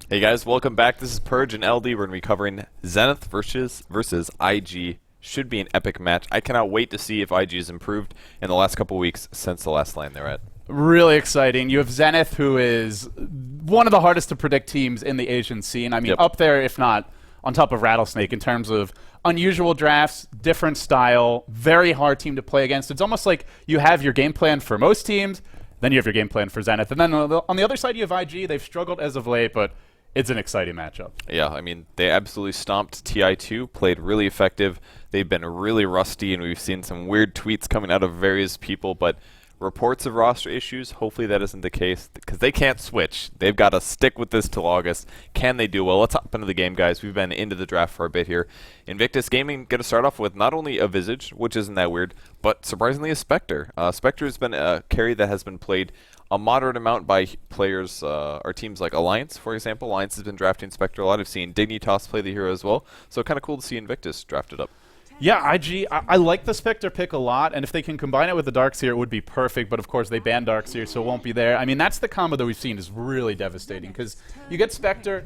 Hey guys, welcome back. This is Purge and LD. We're going to be covering Zenith versus IG. Should be an epic match. I cannot wait to see if IG has improved in the last couple weeks since the last lane they're at. Really exciting. You have Zenith, who is one of the hardest to predict teams in the Asian scene. I mean, up there, if not on top of Rattlesnake, in terms of unusual drafts, different style, very hard team to play against. It's almost like you have your game plan for most teams, then you have your game plan for Zenith. And then on the other side, you have IG. They've struggled as of late, but it's an exciting matchup. Yeah, I mean, they absolutely stomped TI2, played really effective. They've been really rusty, and we've seen some weird tweets coming out of various people, but reports of roster issues, hopefully that isn't the case, because they can't switch. They've got to stick with this till August. Can they do well? Let's hop into the game, guys. We've been into the draft for a bit here. Invictus Gaming going to start off with not only a Visage, which isn't that weird, but surprisingly a Spectre. Spectre has been a carry that has been played a moderate amount by players or teams like Alliance, for example. Alliance has been drafting Spectre a lot. I've seen Dignitas play the hero as well, so kind of cool to see Invictus drafted up. Yeah, IG, I like the Spectre pick a lot, and if they can combine it with the Darkseer, it would be perfect, but of course they banned Darkseer, so it won't be there. I mean, that's the combo that we've seen is really devastating, because you get Spectre,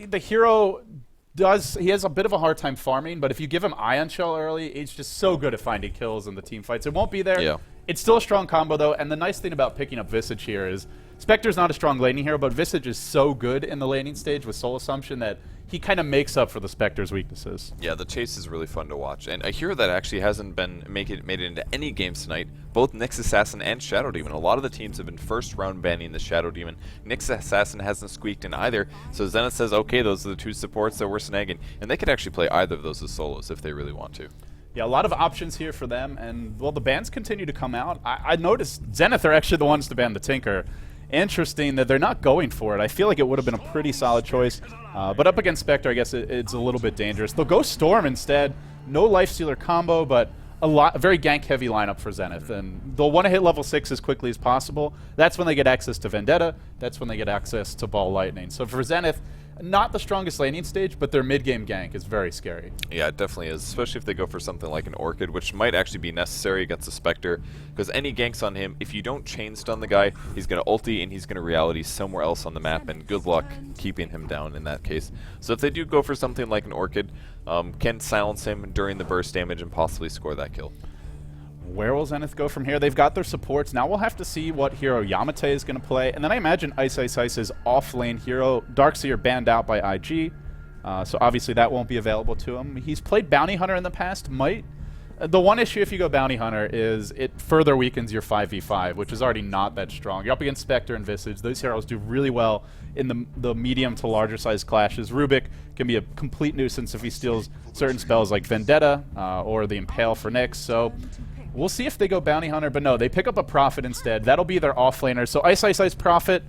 the hero he has a bit of a hard time farming, but if you give him Ion Shell early, it's just so good at finding kills in the team fights. It won't be there. Yeah. It's still a strong combo, though, and the nice thing about picking up Visage here is Spectre's not a strong laning hero, but Visage is so good in the laning stage with Soul Assumption that he kind of makes up for the Spectre's weaknesses. Yeah, the chase is really fun to watch. And a hero that actually hasn't been made it into any games tonight, both Nyx Assassin and Shadow Demon. A lot of the teams have been first round banning the Shadow Demon. Nyx Assassin hasn't squeaked in either, so Zenith says, okay, those are the two supports that we're snagging. And they could actually play either of those as solos if they really want to. Yeah, a lot of options here for them, and, well, the bans continue to come out. I noticed Zenith are actually the ones to ban the Tinker. Interesting that they're not going for it. I feel like it would have been a pretty solid choice, but up against Spectre, I guess it's a little bit dangerous. They'll go Storm instead. No Lifestealer combo, but a very gank-heavy lineup for Zenith, and they'll want to hit level 6 as quickly as possible. That's when they get access to Vendetta. That's when they get access to Ball Lightning. So for Zenith, not the strongest laning stage, but their mid-game gank is very scary. Yeah, it definitely is, especially if they go for something like an Orchid, which might actually be necessary against a Spectre, because any ganks on him, if you don't chain stun the guy, he's going to ulti and he's going to reality somewhere else on the map, and good luck keeping him down in that case. So if they do go for something like an Orchid, can silence him during the burst damage and possibly score that kill. Where will Zenith go from here? They've got their supports. Now we'll have to see what hero Yamate is going to play. And then I imagine Ice Ice Ice's off-lane hero. Darkseer banned out by IG, so obviously that won't be available to him. He's played Bounty Hunter in the past. The one issue if you go Bounty Hunter is it further weakens your 5v5, which is already not that strong. You're up against Spectre and Visage. Those heroes do really well in the medium to larger size clashes. Rubik can be a complete nuisance if he steals certain spells like Vendetta or the Impale for Nyx. So we'll see if they go Bounty Hunter, but no, they pick up a Prophet instead. That'll be their offlaner. So Ice Ice Ice Prophet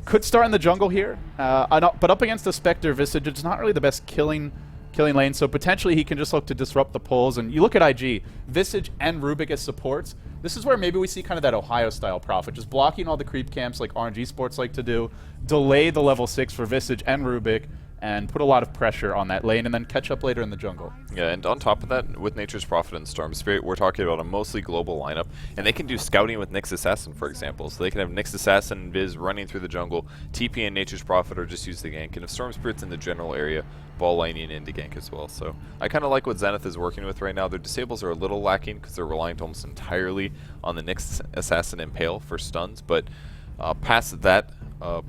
could start in the jungle here, but up against the Spectre Visage, it's not really the best killing lane, so potentially he can just look to disrupt the pulls. And you look at IG, Visage and Rubik as supports. This is where maybe we see kind of that Ohio-style Prophet, just blocking all the creep camps like RNG Sports like to do, delay the level 6 for Visage and Rubik, and put a lot of pressure on that lane, and then catch up later in the jungle. Yeah, and on top of that, with Nature's Prophet and Storm Spirit, we're talking about a mostly global lineup, and they can do scouting with Nyx Assassin, for example. So they can have Nyx Assassin and Viz running through the jungle, TP and Nature's Prophet, or just use the gank. And if Storm Spirit's in the general area, Ball Lightning into gank as well. So I kind of like what Zenith is working with right now. Their disables are a little lacking because they're reliant almost entirely on the Nyx Assassin Impale for stuns, but past that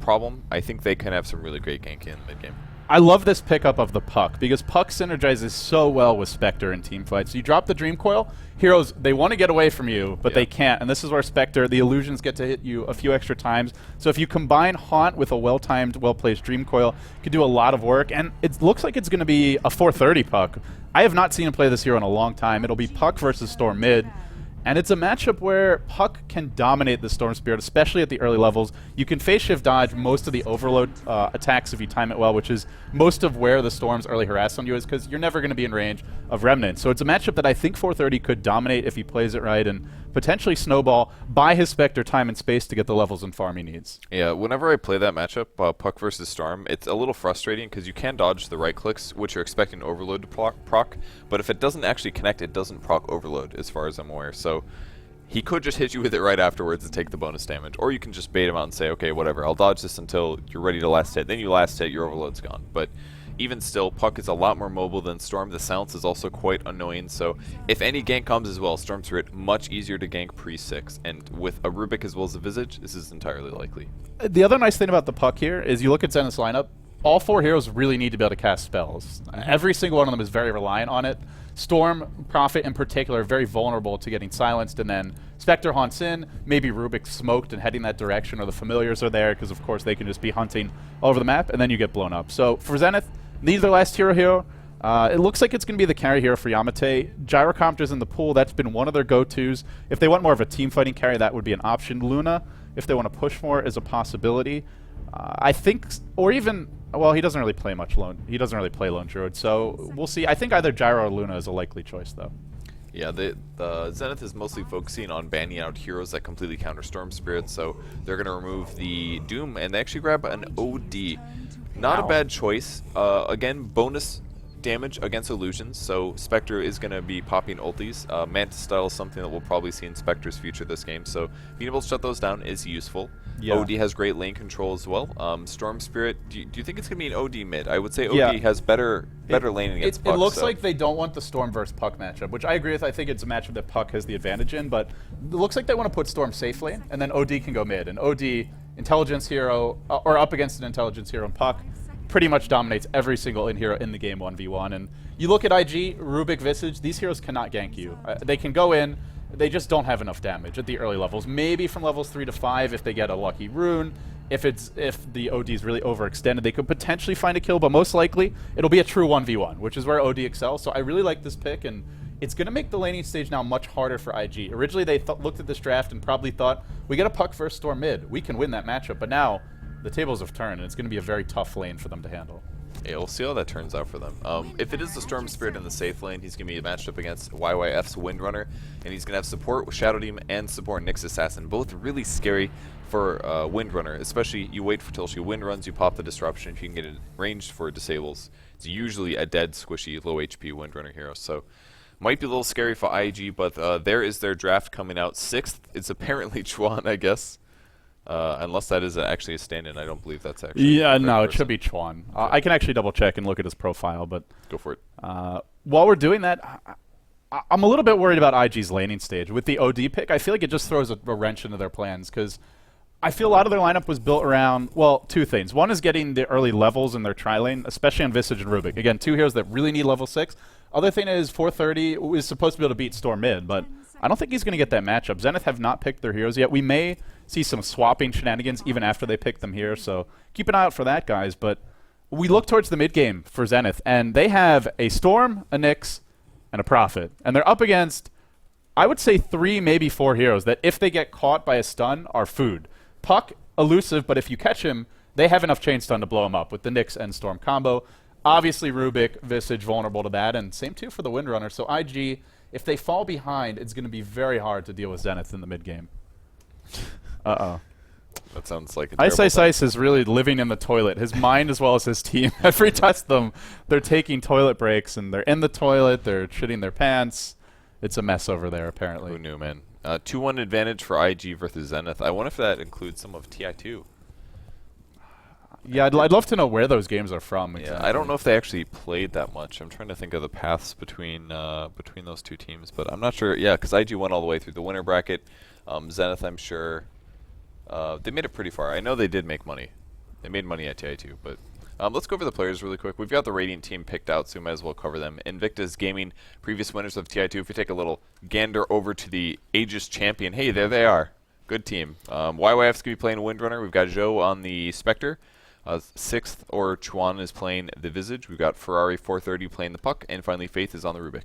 problem, I think they can have some really great gank in mid-game. I love this pickup of the Puck, because Puck synergizes so well with Spectre in team fights. You drop the Dream Coil, heroes, they want to get away from you, but they can't. And this is where Spectre, the illusions get to hit you a few extra times. So if you combine Haunt with a well-timed, well-placed Dream Coil, you can do a lot of work. And it looks like it's going to be a 430 Puck. I have not seen him play this hero in a long time. It'll be Puck versus Storm mid. And it's a matchup where Puck can dominate the Storm Spirit, especially at the early levels. You can phase shift dodge most of the overload attacks if you time it well, which is most of where the Storm's early harass on you is, because you're never going to be in range of Remnant. So it's a matchup that I think 430 could dominate if he plays it right, and potentially snowball, buy his Spectre time and space to get the levels and farm he needs. Yeah, whenever I play that matchup, Puck versus Storm, it's a little frustrating because you can dodge the right clicks, which you're expecting Overload to proc, but if it doesn't actually connect, it doesn't proc Overload as far as I'm aware. So he could just hit you with it right afterwards and take the bonus damage. Or you can just bait him out and say, okay, whatever, I'll dodge this until you're ready to last hit. Then you last hit, your overload's gone. But even still, Puck is a lot more mobile than Storm. The silence is also quite annoying, so if any gank comes as well, Storm Spirit much easier to gank pre-6. And with a Rubik as well as a Visage, this is entirely likely. The other nice thing about the Puck here is you look at Zenith's lineup, all 4 heroes really need to be able to cast spells. Every single one of them is very reliant on it. Storm, Prophet in particular, are very vulnerable to getting silenced, and then Spectre haunts in, maybe Rubik smoked and heading that direction, or the Familiars are there, because of course they can just be hunting all over the map, and then you get blown up. So for Zenith, neither their last hero. It looks like it's going to be the carry hero for Yamate. Gyrocopter's in the pool, that's been one of their go-tos. If they want more of a team fighting carry, that would be an option. Luna, if they want to push more, is a possibility. I think, or even, well, he doesn't really play much lone. He doesn't really play lone druid, so we'll see. I think either Gyro or Luna is a likely choice, though. Yeah, the Zenith is mostly focusing on banning out heroes that completely counter Storm Spirit, so they're going to remove the Doom, and they actually grab an OD. Not a bad choice. Again, bonus damage against illusions, so Spectre is going to be popping ultis. Mantis style is something that we'll probably see in Spectre's future this game, so being able to shut those down is useful. Yeah. OD has great lane control as well. Storm Spirit, do you think it's going to be an OD mid? I would say OD has better laning against Puck. It looks like they don't want the Storm versus Puck matchup, which I agree with. I think it's a matchup that Puck has the advantage in, but it looks like they want to put Storm safe lane, and then OD can go mid. And OD, intelligence hero, or up against an intelligence hero in Puck, pretty much dominates every single in-hero in the game 1v1. And you look at IG, Rubik, Visage, these heroes cannot gank you. They can go in, they just don't have enough damage at the early levels. Maybe from levels 3 to 5 if they get a lucky rune. If the OD is really overextended, they could potentially find a kill, but most likely it'll be a true 1v1, which is where OD excels. So I really like this pick, and it's going to make the laning stage now much harder for IG. Originally they looked at this draft and probably thought, we get a Puck versus Storm mid, we can win that matchup, but now the tables have turned, and it's going to be a very tough lane for them to handle. Yeah, we'll see how that turns out for them. If it is the Storm Spirit in the safe lane, he's going to be matched up against YYF's Windrunner, and he's going to have support with Shadow Demon and support Nyx Assassin, both really scary for Windrunner, especially you wait till she wind runs, you pop the disruption, if you can get it ranged for disables. It's usually a dead, squishy, low HP Windrunner hero, so might be a little scary for IG, but there is their draft coming out. 6th, it's apparently Chuan, I guess. Unless that is actually a stand-in, I don't believe that's actually. Yeah, no, it should be Chuan. I can actually double check and look at his profile, but go for it. While we're doing that, I'm a little bit worried about IG's laning stage with the OD pick. I feel like it just throws a wrench into their plans, because I feel a lot of their lineup was built around, well, 2 things. One is getting the early levels in their tri-lane, especially on Visage and Rubik. Again, 2 heroes that really need level 6. Other thing is 430 is supposed to be able to beat Storm mid, but I don't think he's going to get that matchup. Zenith have not picked their heroes yet. We may see some swapping shenanigans even after they pick them here, so keep an eye out for that, guys. But we look towards the mid game for Zenith, and they have a Storm, a Nyx, and a Prophet. And they're up against, I would say 3, maybe 4 heroes that if they get caught by a stun are food. Puck, elusive, but if you catch him, they have enough chain stun to blow him up with the Nyx and Storm combo. Obviously Rubik, Visage vulnerable to that, and same too for the Windrunner. So IG, if they fall behind, it's going to be very hard to deal with Zenith in the mid game. Uh-oh. That sounds like a terrible Ice is really living in the toilet. His mind as well as his team. Every touch them, they're taking toilet breaks, and they're in the toilet, they're shitting their pants. It's a mess over there, apparently. Who knew, man? 2-1 advantage for IG versus Zenith. I wonder if that includes some of TI2. Yeah, I'd love to know where those games are from. Exactly. Yeah, I don't know if they actually played that much. I'm trying to think of the paths between those 2 teams, but I'm not sure. Yeah, because IG went all the way through the winner bracket. Zenith, I'm sure, they made it pretty far. I know they did make money. They made money at TI2, but let's go over the players really quick. We've got the Radiant team picked out, so we might as well cover them. Invictus Gaming, previous winners of TI2. If we take a little gander over to the Aegis champion, hey, there they are. Good team. YYF's going to be playing Windrunner. We've got Zhou on the Spectre. 6th, or Chuan, is playing the Visage. We've got Ferrari 430 playing the Puck, and finally Faith is on the Rubik.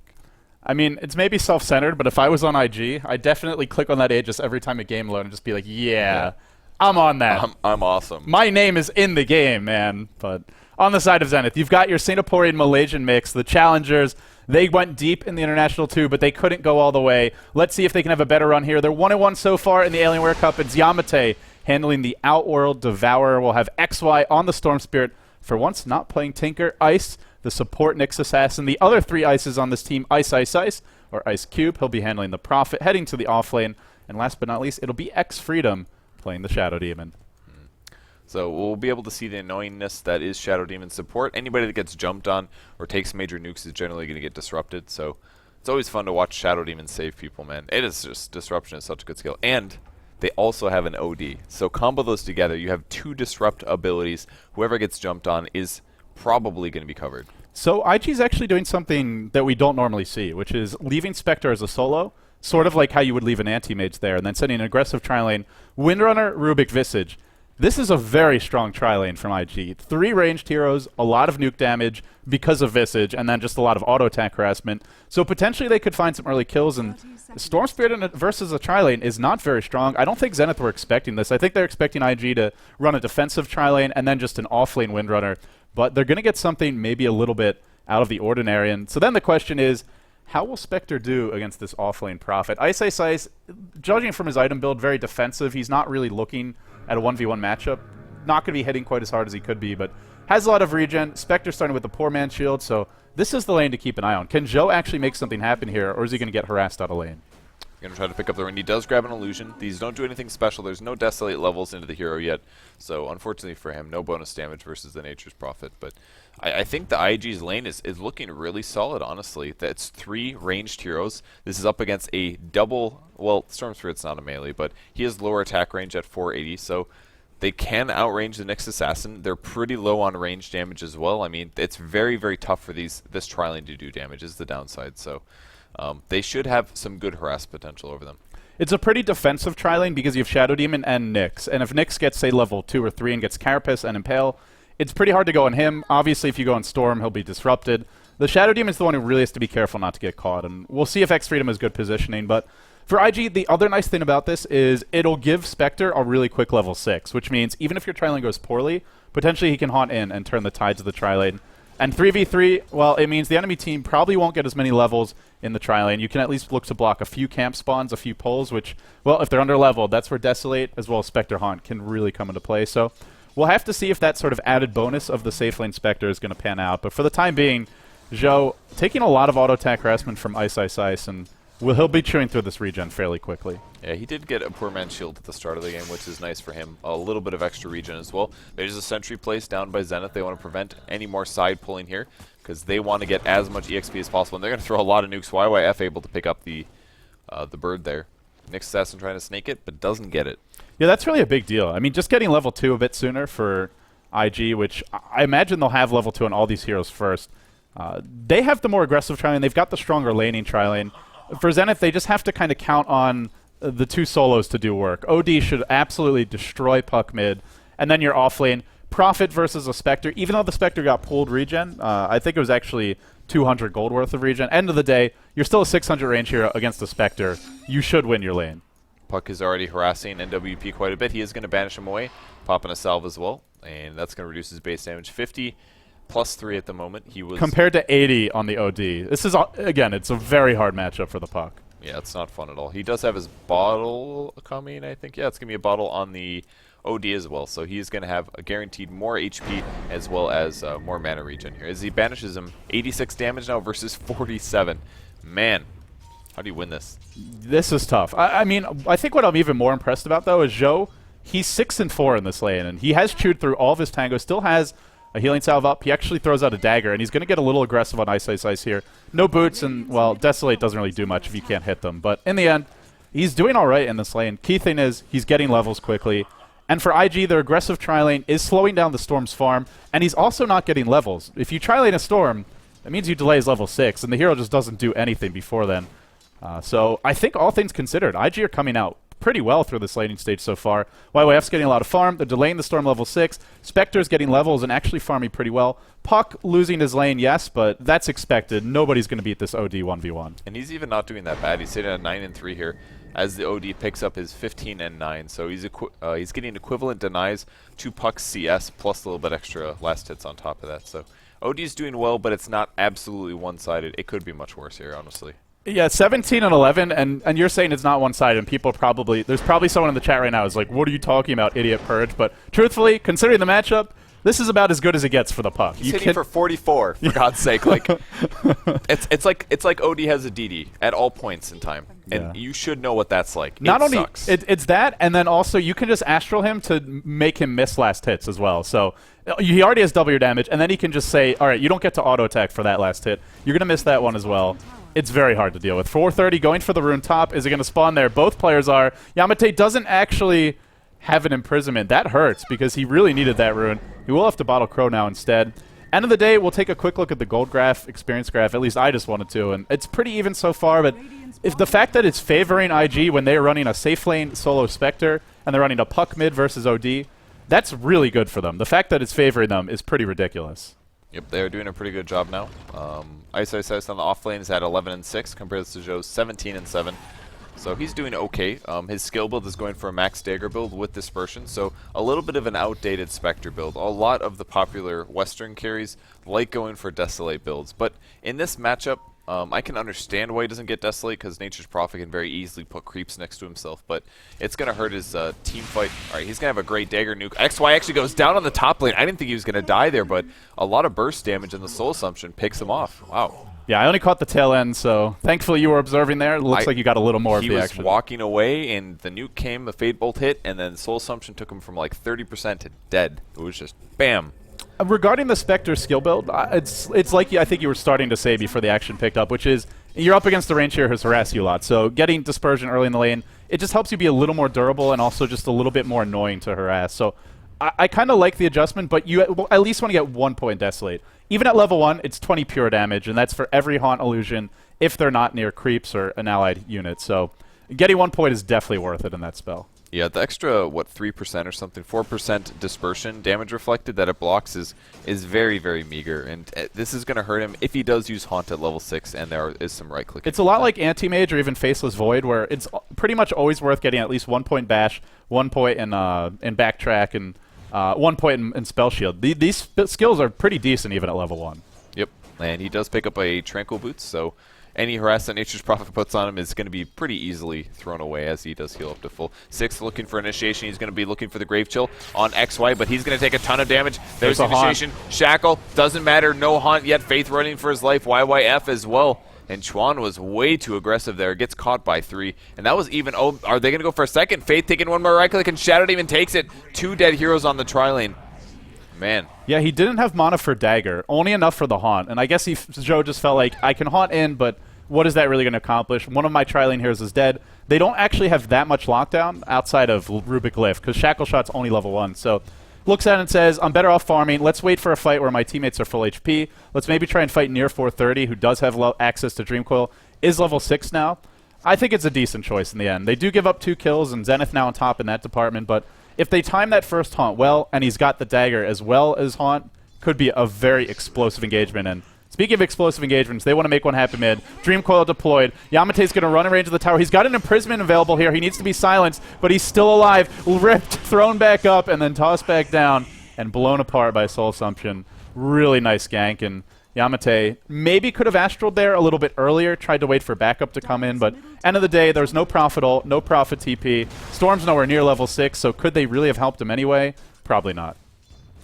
I mean, it's maybe self-centered, but if I was on IG, I'd definitely click on that Aegis every time a game load and just be like, yeah, I'm on that. I'm awesome. My name is in the game, man. But on the side of Zenith, you've got your Singaporean Malaysian mix, the Challengers. They went deep in the International 2, but they couldn't go all the way. Let's see if they can have a better run here. They're 1-1 so far in the Alienware Cup. It's Yamate handling the Outworld Devourer. We'll have XY on the Storm Spirit. For once, not playing Tinker. Ice, the support Nyx Assassin. The other 3 Ices on this team, Ice, or Ice Cube. He'll be handling the Prophet, heading to the offlane. And last but not least, it'll be X Freedom playing the Shadow Demon. So we'll be able to see the annoyingness that is Shadow Demon support. Anybody that gets jumped on or takes major nukes is generally going to get disrupted. So it's always fun to watch Shadow Demon save people, man. It is just, disruption is such a good skill. And they also have an OD. So combo those together, you have 2 disrupt abilities. Whoever gets jumped on is probably going to be covered. So IG's actually doing something that we don't normally see, which is leaving Spectre as a solo, sort of like how you would leave an anti-mage there, and then sending an aggressive tri-lane, Windrunner, Rubik, Visage. This is a very strong tri-lane from IG. 3 ranged heroes, a lot of nuke damage because of Visage, and then just a lot of auto-attack harassment. So potentially they could find some early kills, and Storm Spirit versus a tri-lane is not very strong. I don't think Zenith were expecting this. I think they're expecting IG to run a defensive tri-lane and then just an off-lane Windrunner. But they're going to get something maybe a little bit out of the ordinary. And so then the question is, how will Spectre do against this off-lane Prophet? Ice, judging from his item build, very defensive. He's not really looking at a 1v1 matchup. Not going to be hitting quite as hard as he could be, but has a lot of regen. Spectre starting with the Poor Man Shield, so this is the lane to keep an eye on. Can Joe actually make something happen here, or is he going to get harassed out of lane? Going to try to pick up the ring. He does grab an illusion. These don't do anything special. There's no Desolate levels into the hero yet, so unfortunately for him, no bonus damage versus the Nature's Prophet. But I think the IG's lane is looking really solid, honestly. That's 3 ranged heroes. This is up against a double, well, Storm Spirit's not a melee, but he has lower attack range at 480, so they can outrange the Nyx Assassin. They're pretty low on range damage as well. I mean, it's very, very tough for this tri-lane to do damage is the downside, so they should have some good harass potential over them. It's a pretty defensive tri-lane because you have Shadow Demon and Nyx, and if Nyx gets, say, level 2 or 3 and gets Carapace and Impale, it's pretty hard to go on him. Obviously, if you go on Storm, he'll be disrupted. The Shadow Demon is the one who really has to be careful not to get caught, and we'll see if X Freedom has good positioning, but for IG, the other nice thing about this is it'll give Spectre a really quick level 6, which means even if your tri-lane goes poorly, potentially he can haunt in and turn the tides of the tri-lane. And 3v3, well, it means the enemy team probably won't get as many levels in the tri-lane. You can at least look to block a few camp spawns, a few pulls, which, well, if they're under-leveled, that's where Desolate as well as Spectre Haunt can really come into play. So we'll have to see if that sort of added bonus of the safe lane Spectre is going to pan out. But for the time being, Joe taking a lot of auto-attack harassment from Ice, and he'll be chewing through this regen fairly quickly. Yeah, he did get a Poor Man's Shield at the start of the game, which is nice for him. A little bit of extra regen as well. There's a sentry placed down by Zenith. They want to prevent any more side pulling here because they want to get as much EXP as possible. And they're going to throw a lot of nukes. YYF able to pick up the bird there. Nyx Assassin trying to snake it, but doesn't get it. Yeah, that's really a big deal. I mean, just getting level 2 a bit sooner for IG, which I imagine they'll have level 2 on all these heroes first. They have the more aggressive tri-lane. They've got the stronger laning tri-lane. For Zenith, they just have to kind of count on the 2 solos to do work. OD should absolutely destroy Puck mid, and then your off lane. Prophet versus a Spectre. Even though the Spectre got pulled regen, I think it was actually 200 gold worth of regen. End of the day, you're still a 600 range hero against a Spectre. You should win your lane. Puck is already harassing NWP quite a bit. He is going to banish him away, popping a salve as well, and that's going to reduce his base damage. 50 plus 3 at the moment. He was compared to 80 on the OD. This is, again, it's a very hard matchup for the Puck. Yeah, it's not fun at all. He does have his bottle coming, I think. Yeah, it's going to be a bottle on the OD as well. So he's going to have a guaranteed more HP as well as more mana regen here. As he banishes him, 86 damage now versus 47. Man, how do you win this? This is tough. I mean, I think what I'm even more impressed about, though, is Joe. He's 6-4 in this lane, and he has chewed through all of his tangos, still has a healing salve up. He actually throws out a dagger, and he's going to get a little aggressive on Ice here. No boots, and, well, Desolate doesn't really do much if you can't hit them. But in the end, he's doing all right in this lane. Key thing is he's getting levels quickly. And for IG, their aggressive tri-lane is slowing down the Storm's farm, and he's also not getting levels. If you tri-lane a Storm, that means you delay his level 6, and the hero just doesn't do anything before then. So I think all things considered, IG are coming out pretty well through this laning stage so far. YYF's getting a lot of farm. They're delaying the Storm level 6. Spectre's getting levels and actually farming pretty well. Puck losing his lane, yes, but that's expected. Nobody's going to beat this OD 1v1. And he's even not doing that bad. He's sitting at 9-3 here as the OD picks up his 15-9. So he's getting equivalent denies to Puck's CS plus a little bit extra last hits on top of that. So OD's doing well, but it's not absolutely one-sided. It could be much worse here, honestly. Yeah, 17-11, and you're saying it's not one-sided, and people there's probably someone in the chat right now who's like, what are you talking about, idiot Purge? But truthfully, considering the matchup, This is about as good as it gets for the puck. He's hitting for 44, for God's sake. Like, it's like OD has a DD at all points in time. And you should know what that's like. Not only sucks. It's that, and then also you can just astral him to make him miss last hits as well. So he already has double your damage, and then he can just say, all right, you don't get to auto attack for that last hit. You're going to miss that one as well. It's very hard to deal with. 430 going for the rune top. Is it going to spawn there? Both players are. Yamate doesn't actually have an imprisonment. That hurts because he really needed that rune. He will have to bottle Crow now instead. End of the day, we'll take a quick look at the gold graph, experience graph. At least I just wanted to, and it's pretty even so far, but if the fact that it's favoring IG when they're running a safe lane solo Spectre and they're running a puck mid versus OD, that's really good for them. The fact that it's favoring them is pretty ridiculous. Yep, they're doing a pretty good job now. Ice on the off lane is at 11-6 compared to Joe's 17-7. So he's doing okay. His skill build is going for a max dagger build with dispersion, so a little bit of an outdated Spectre build. A lot of the popular Western carries like going for Desolate builds, but in this matchup, I can understand why he doesn't get Desolate because Nature's Prophet can very easily put creeps next to himself, but it's going to hurt his team fight. Alright, he's going to have a great dagger nuke. XY actually goes down on the top lane. I didn't think he was going to die there, but a lot of burst damage in the Soul Assumption picks him off. Wow. Yeah, I only caught the tail end, so thankfully you were observing there. It looks like you got a little more of the action. He was walking away, and the nuke came, the Fade Bolt hit, and then Soul Assumption took him from like 30% to dead. It was just bam. Regarding the Spectre skill build, it's like I think you were starting to say before the action picked up, which is you're up against the range here who's harass you a lot. So getting Dispersion early in the lane, it just helps you be a little more durable and also just a little bit more annoying to harass. So I kind of like the adjustment, but you at least want to get 1 point Desolate. Even at level 1, it's 20 pure damage, and that's for every Haunt illusion if they're not near creeps or an allied unit. So getting 1 point is definitely worth it in that spell. Yeah, the extra, what, 3% or something, 4% dispersion damage reflected that it blocks is very, very meager. And this is going to hurt him if he does use Haunt at level 6 and there is some right-clicking. It's a lot like Anti-Mage or even Faceless Void, where it's pretty much always worth getting at least 1 point Bash, 1 point in Backtrack, and 1 point in Spell Shield. These skills are pretty decent even at level 1. Yep, and he does pick up a Tranquil Boots, so any harass that Nature's Prophet puts on him is going to be pretty easily thrown away as he does heal up to full. 6 looking for initiation. He's going to be looking for the Grave Chill on XY, but he's going to take a ton of damage. There's the initiation. Shackle, doesn't matter. No Haunt yet. Faith running for his life. YYF as well. And Chuan was way too aggressive there. Gets caught by 3. And that was even... Oh, are they going to go for a second? Faith taking one more right click, and Shadow Demon takes it. 2 dead heroes on the tri-lane. Man. Yeah, he didn't have mana for Dagger. Only enough for the Haunt. And I guess Joe just felt like, I can Haunt in, but what is that really going to accomplish? One of my tri-lane heroes is dead. They don't actually have that much lockdown outside of Rubik Glyph, because Shackle Shot's only level 1. So looks at it and says, I'm better off farming. Let's wait for a fight where my teammates are full HP. Let's maybe try and fight near 430, who does have access to Dream Coil, is level 6 now. I think it's a decent choice in the end. They do give up 2 kills, and Zenith now on top in that department, but if they time that first Haunt well, and he's got the Dagger as well as Haunt, could be a very explosive engagement. And speaking of explosive engagements, they want to make one happen mid. Dream Coil deployed. Yamate's going to run in range of the tower. He's got an imprisonment available here. He needs to be silenced, but he's still alive. Ripped, thrown back up, and then tossed back down and blown apart by Soul Assumption. Really nice gank, and Yamate maybe could have astraled there a little bit earlier, tried to wait for backup to come in, but end of the day, there's no Prophet ult, no Prophet TP. Storm's nowhere near level 6, so could they really have helped him anyway? Probably not.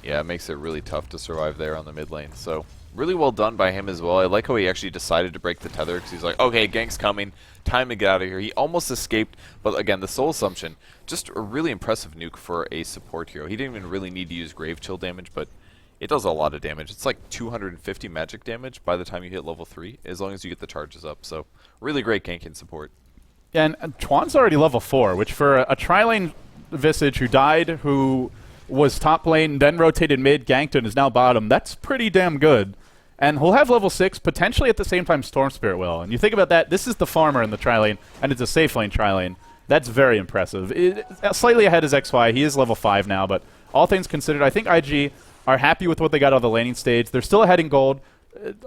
Yeah, it makes it really tough to survive there on the mid lane, so really well done by him as well. I like how he actually decided to break the tether because he's like, okay, gank's coming, time to get out of here. He almost escaped, but again, the Soul Assumption, just a really impressive nuke for a support hero. He didn't even really need to use Grave Chill damage, but it does a lot of damage. It's like 250 magic damage by the time you hit level 3, as long as you get the charges up. So really great ganking support. Yeah, and Chuan's already level 4, which for a tri-lane Visage who died, who was top lane, then rotated mid, ganked, and is now bottom, that's pretty damn good. And he'll have level 6, potentially at the same time Storm Spirit will. And you think about that, this is the farmer in the tri-lane, and it's a safe lane tri-lane. That's very impressive. Slightly ahead is XY. He is level 5 now, but all things considered, I think IG are happy with what they got on the laning stage. They're still ahead in gold,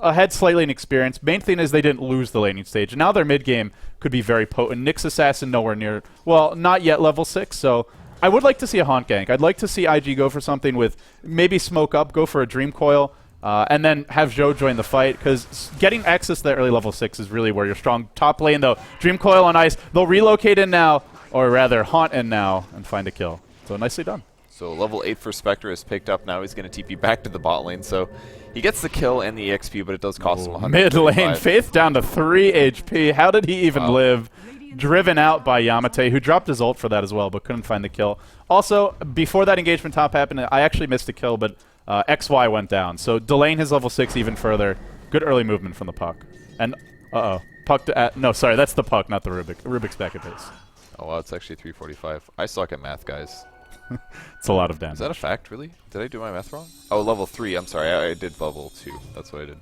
ahead slightly in experience. Main thing is they didn't lose the laning stage. And now their mid-game could be very potent. Nyx Assassin nowhere near, well, not yet level 6, so I would like to see a Haunt gank. I'd like to see IG go for something with maybe smoke up, go for a Dream Coil, and then have Joe join the fight, because getting access to that early level 6 is really where you're strong. Top lane, though, Dream Coil on ice. They'll relocate in now, or rather Haunt in now, and find a kill. So nicely done. So level 8 for Spectre is picked up. Now he's going to TP back to the bot lane. So he gets the kill and the EXP, but it does cost him 100. Mid lane, Faith down to 3 HP. How did he even live? Driven out by Yamate, who dropped his ult for that as well, but couldn't find the kill. Also, before that engagement top happened, I actually missed a kill, but XY went down. So delaying his level 6 even further. Good early movement from the Puck. And, Puck to no, sorry, that's the Puck, not the Rubik. Rubik's back at base. Oh, wow, it's actually 345. I suck at math, guys. It's a lot of damage. Is that a fact, really? Did I do my math wrong? Oh, level 3. I'm sorry. I did level 2. That's what I did.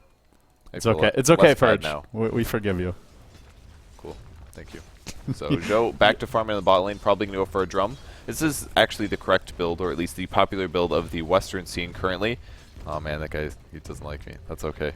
It's okay. It's okay, Purge. Now. We forgive you. Cool. Thank you. So, Joe, back to farming in the bot lane. Probably going to go for a drum. This is actually the correct build, or at least the popular build of the Western scene currently. Oh, man, that guy, he doesn't like me. That's okay.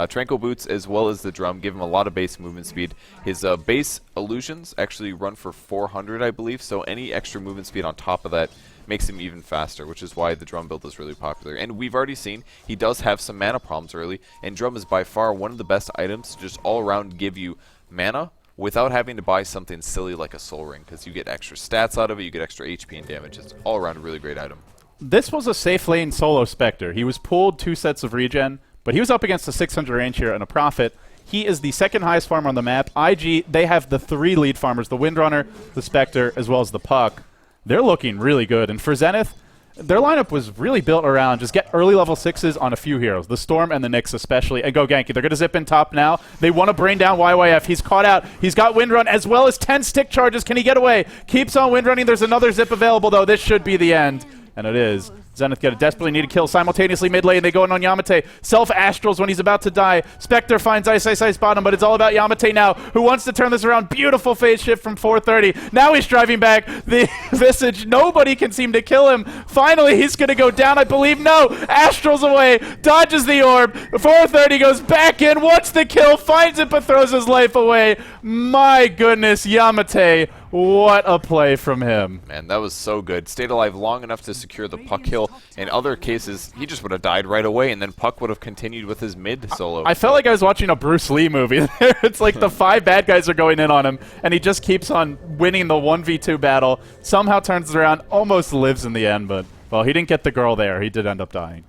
Tranquil Boots, as well as the drum, give him a lot of base movement speed. His base illusions actually run for 400, I believe, so any extra movement speed on top of that makes him even faster, which is why the drum build is really popular. And we've already seen he does have some mana problems early, and drum is by far one of the best items to just all around give you mana without having to buy something silly like a soul ring, because you get extra stats out of it, you get extra HP and damage. It's all around a really great item. This was a safe lane solo Spectre. He was pulled 2 sets of regen, but he was up against a 600 range here and a Prophet. He is the second highest farmer on the map. IG, they have the 3 lead farmers, the Windrunner, the Spectre, as well as the Puck. They're looking really good. And for Zenith, their lineup was really built around just get early level 6s on a few heroes, the Storm and the Nyx especially, and go ganky. They're going to zip in top now. They want to bring down YYF. He's caught out. He's got Windrun as well as 10 stick charges. Can he get away? Keeps on Windrunning. There's another zip available, though. This should be the end. And it is. Zenith get a desperately needed kill simultaneously mid lane. They go in on Yamate. Self-astrals when he's about to die. Spectre finds Ice bottom, but it's all about Yamate now, who wants to turn this around. Beautiful phase shift from 430. Now he's driving back. The Visage, nobody can seem to kill him. Finally, he's going to go down, I believe. No, Astrals away. Dodges the orb. 430 goes back in. Wants the kill. Finds it, but throws his life away. My goodness, Yamate. What a play from him. Man, that was so good. Stayed alive long enough to secure the Puck kill. In other cases, he just would have died right away, and then Puck would have continued with his mid solo. I felt like I was watching a Bruce Lee movie. It's like the 5 bad guys are going in on him, and he just keeps on winning the 1v2 battle. Somehow turns it around, almost lives in the end, but, well, he didn't get the girl there. He did end up dying.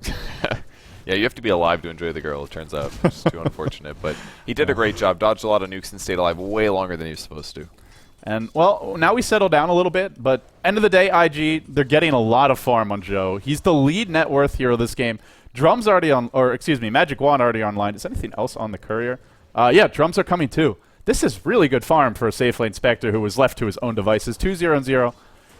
Yeah, you have to be alive to enjoy the girl, it turns out, which is too unfortunate. But he did a great job. Dodged a lot of nukes and stayed alive way longer than he was supposed to. And, well, now we settle down a little bit, but end of the day, IG, they're getting a lot of farm on Joe. He's the lead net worth hero this game. Drum's already on, or excuse me, Magic Wand already online. Is anything else on the Courier? Yeah, drums are coming too. This is really good farm for a safe lane Spectre who was left to his own devices. 2-0-0.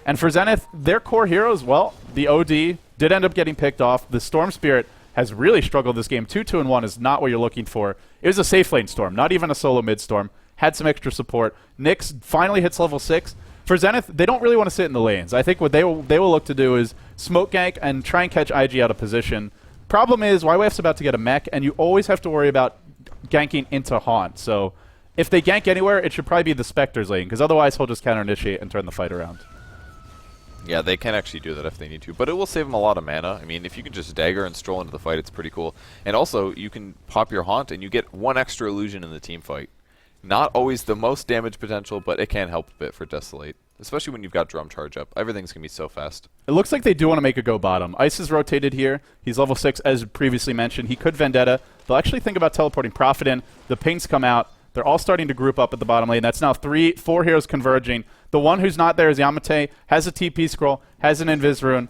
And for Zenith, their core heroes, well, the OD did end up getting picked off. The Storm Spirit has really struggled this game. 2-2-1 is not what you're looking for. It was a safe lane Storm, not even a solo mid Storm. Had some extra support. Nyx finally hits level 6. For Zenith, they don't really want to sit in the lanes. I think what they will look to do is smoke gank and try and catch IG out of position. Problem is, YYF's about to get a mech, and you always have to worry about ganking into Haunt. So if they gank anywhere, it should probably be the Spectre's lane, because otherwise he'll just counter-initiate and turn the fight around. Yeah, they can actually do that if they need to, but it will save them a lot of mana. I mean, if you can just dagger and stroll into the fight, it's pretty cool. And also, you can pop your Haunt, and you get 1 extra illusion in the team fight. Not always the most damage potential, but it can help a bit for Desolate. Especially when you've got drum charge up. Everything's going to be so fast. It looks like they do want to make a go bottom. Ice is rotated here. He's level 6, as previously mentioned. He could Vendetta. They'll actually think about teleporting Prophet in. The pings come out. They're all starting to group up at the bottom lane. That's now 4 heroes converging. The one who's not there is Yamate. Has a TP scroll. Has an Invis rune.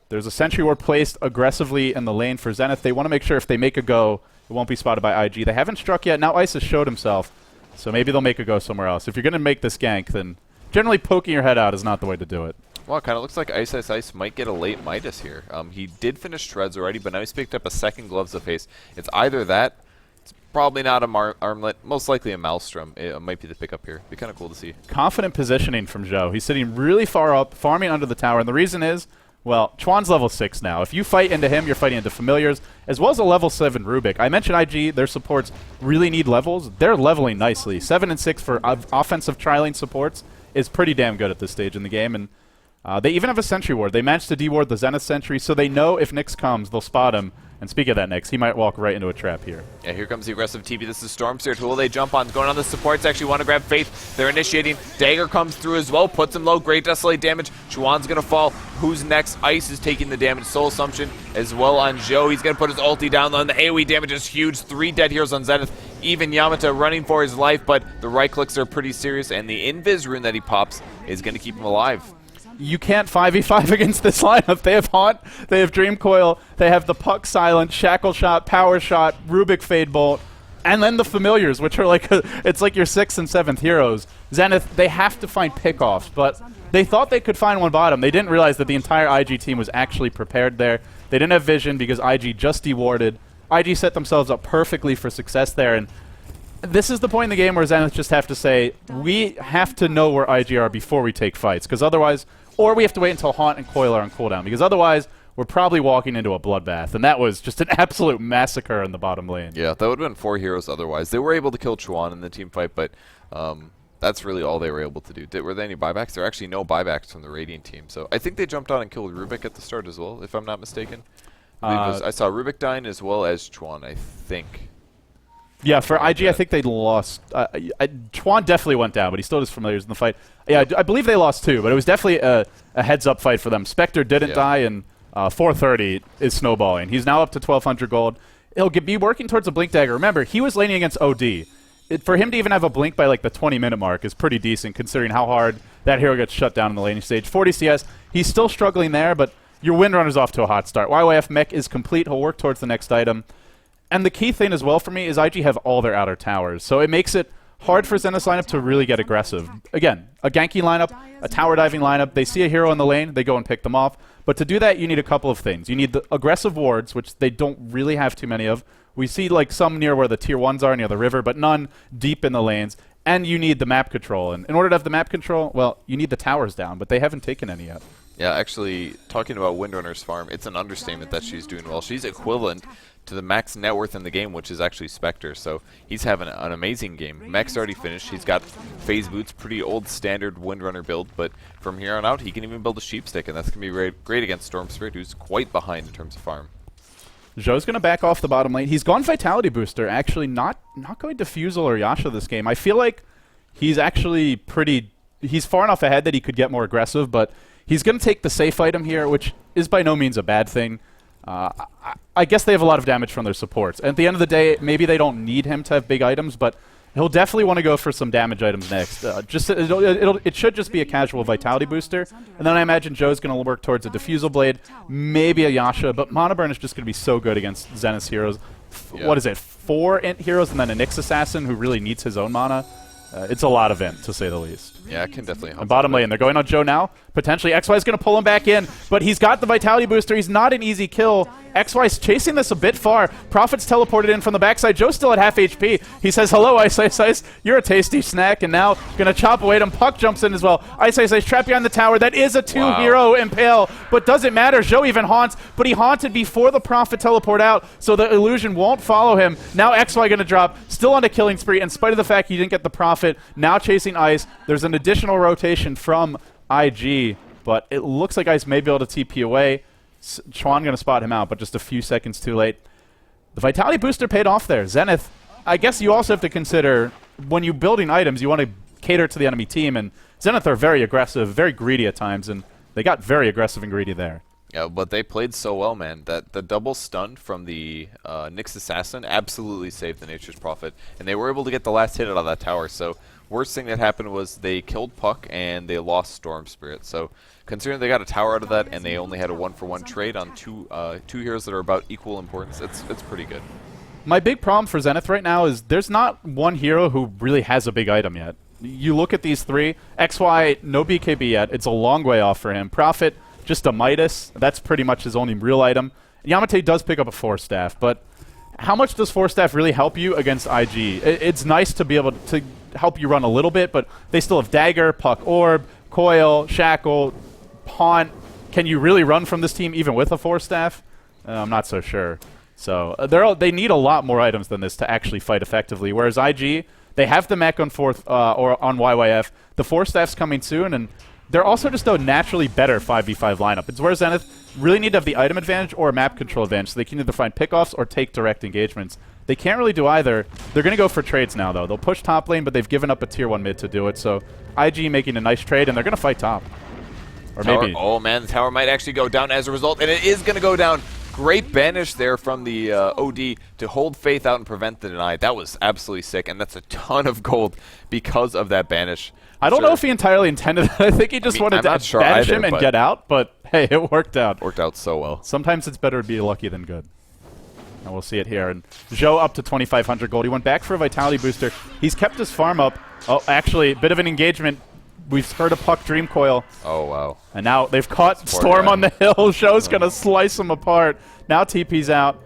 There's a Sentry Ward placed aggressively in the lane for Zenith. They want to make sure if they make a go, it won't be spotted by IG. They haven't struck yet. Now Ice has showed himself. So maybe they'll make a go somewhere else. If you're going to make this gank, then generally poking your head out is not the way to do it. Well, it kind of looks like Ice might get a late Midas here. He did finish Shreds already, but now he's picked up a second Gloves of Haste. It's either that, it's probably not a Armlet, most likely a Maelstrom. It might be the pickup here. Be kind of cool to see. Confident positioning from Joe. He's sitting really far up, farming under the tower, and the reason is, well, Chuan's level 6 now. If you fight into him, you're fighting into Familiars, as well as a level 7 Rubik. I mentioned IG, their supports really need levels. They're leveling nicely. 7 and 6 for offensive trialing supports is pretty damn good at this stage in the game. And they even have a Sentry Ward. They managed to deward the Zenith Sentry, so they know if Nyx comes, they'll spot him And speaking of that, Nix, he might walk right into a trap here. Yeah, here comes the aggressive TP. This is Storm Spirit. Who will they jump on? Going on the supports. Actually want to grab Faith. They're initiating. Dagger comes through as well. Puts him low. Great Desolate damage. Chuan's going to fall. Who's next? Ice is taking the damage. Soul Assumption as well on Joe. He's going to put his ulti down on the AoE damage is huge. 3 dead heroes on Zenith. Even Yamata running for his life, but the right clicks are pretty serious, and the Invis rune that he pops is going to keep him alive. You can't 5v5 against this lineup. They have Haunt, they have Dream Coil, they have the Puck Silent, Shackle Shot, Power Shot, Rubik Fade Bolt, and then the Familiars, which are like, it's like your 6th and 7th heroes. Zenith, they have to find pickoffs, but they thought they could find one bottom. They didn't realize that the entire IG team was actually prepared there. They didn't have vision because IG just dewarded. IG set themselves up perfectly for success there, and this is the point in the game where Zenith just have to say, we have to know where IG are before we take fights, because otherwise, or we have to wait until Haunt and Coil are on cooldown, because otherwise, we're probably walking into a bloodbath, and that was just an absolute massacre in the bottom lane. Yeah, that would have been 4 heroes otherwise. They were able to kill Chuan in the team fight, but that's really all they were able to do. Were there any buybacks? There were actually no buybacks from the Radiant team, so I think they jumped on and killed Rubik at the start as well, if I'm not mistaken. I saw Rubik dying as well as Chuan, I think. Yeah, for IG, I think they lost. Chuan definitely went down, but he still has Familiars in the fight. Yeah, I believe they lost too, but it was definitely a heads-up fight for them. Spectre didn't die, and 430 is snowballing. He's now up to 1,200 gold. He'll be working towards a Blink Dagger. Remember, he was laning against OD. For him to even have a Blink by like the 20-minute mark is pretty decent, considering how hard that hero gets shut down in the laning stage. 40 CS, he's still struggling there, but your Windrunner's off to a hot start. YYF mech is complete. He'll work towards the next item. And the key thing as well for me is IG have all their outer towers, so it makes it hard for Zenith's lineup to really get aggressive. Again, a ganky lineup, a tower diving lineup, they see a hero in the lane, they go and pick them off. But to do that, you need a couple of things. You need the aggressive wards, which they don't really have too many of. We see like some near where the tier 1s are, near the river, but none deep in the lanes. And you need the map control. And in order to have the map control, well, you need the towers down, but they haven't taken any yet. Yeah, actually, talking about Windrunner's farm, it's an understatement that she's doing well. She's equivalent to the max net worth in the game, which is actually Spectre, so he's having an amazing game. Mech's already finished. He's got phase boots, pretty old standard Windrunner build, but from here on out, he can even build a sheep stick, and that's going to be great against Storm Spirit, who's quite behind in terms of farm. Zhou's going to back off the bottom lane. He's gone Vitality Booster, actually not going Diffusal or Yasha this game. I feel like he's actually he's far enough ahead that he could get more aggressive, but he's going to take the safe item here, which is by no means a bad thing. I guess they have a lot of damage from their supports. At the end of the day, maybe they don't need him to have big items, but he'll definitely want to go for some damage items next. It should just be a casual Vitality Booster, and then I imagine Joe's going to work towards a Diffusal Blade, maybe a Yasha, but Mana Burn is just going to be so good against Zenith's heroes. What is it, 4 Int heroes and then a Nyx Assassin who really needs his own mana? It's a lot of Int, to say the least. Yeah, it can definitely help. And bottom lane, they're going on Joe now. Potentially, XY's going to pull him back in, but he's got the Vitality Booster. He's not an easy kill. XY's chasing this a bit far. Prophet's teleported in from the backside. Joe's still at half HP. He says, hello, Ice Ice Ice. You're a tasty snack, and now going to chop away at him. Puck jumps in as well. Ice Ice Ice trapped behind the tower. That is a 2-hero impale, but doesn't matter. Joe even haunts, but he haunted before the Prophet teleport out, so the illusion won't follow him. Now XY going to drop, still on a killing spree, in spite of the fact he didn't get the Prophet. Now chasing Ice. There's an additional rotation from IG, but it looks like Ice may be able to TP away. Chuan going to spot him out, but just a few seconds too late. The Vitality Booster paid off there. Zenith, I guess you also have to consider, when you're building items, you want to cater to the enemy team, and Zenith are very aggressive, very greedy at times, and they got very aggressive and greedy there. Yeah, but they played so well, man, that the double stun from the Nyx Assassin absolutely saved the Nature's Prophet, and they were able to get the last hit out of that tower, so worst thing that happened was they killed Puck and they lost Storm Spirit. So considering they got a tower out of that and they only had a 1-for-1 trade on two heroes that are about equal importance, it's pretty good. My big problem for Zenith right now is there's not one hero who really has a big item yet. You look at these three, XY, no BKB yet. It's a long way off for him. Prophet, just a Midas. That's pretty much his only real item. Yamate does pick up a Force Staff, but how much does Force Staff really help you against IG? It's nice to be able to help you run a little bit, but they still have Dagger, Puck Orb, Coil, Shackle, Haunt. Can you really run from this team even with a Force Staff? I'm not so sure. So they need a lot more items than this to actually fight effectively, whereas IG, they have the mech on or on YYF. The Force Staff's coming soon, and They're also just a naturally better 5v5 lineup. It's where Zenith really need to have the item advantage or a map control advantage, so they can either find pickoffs or take direct engagements. They can't really do either. They're going to go for trades now, though. They'll push top lane, but they've given up a tier 1 mid to do it, so IG making a nice trade, and they're going to fight top. Or Tower, maybe... Oh, man, the tower might actually go down as a result, and it is going to go down. Great banish there from the OD to hold Faith out and prevent the deny. That was absolutely sick, and that's a ton of gold because of that banish. I don't know if he entirely intended that. I think he just wanted to banish him and get out, but hey, it worked out. Worked out so well. Sometimes it's better to be lucky than good. And we'll see it here. And Zhou up to 2,500 gold. He went back for a vitality booster. He's kept his farm up. Oh, actually, a bit of an engagement. We've heard a Puck Dream Coil. Oh, wow. And now they've caught Storm on the hill. Zhou's going to slice him apart. Now TP's out.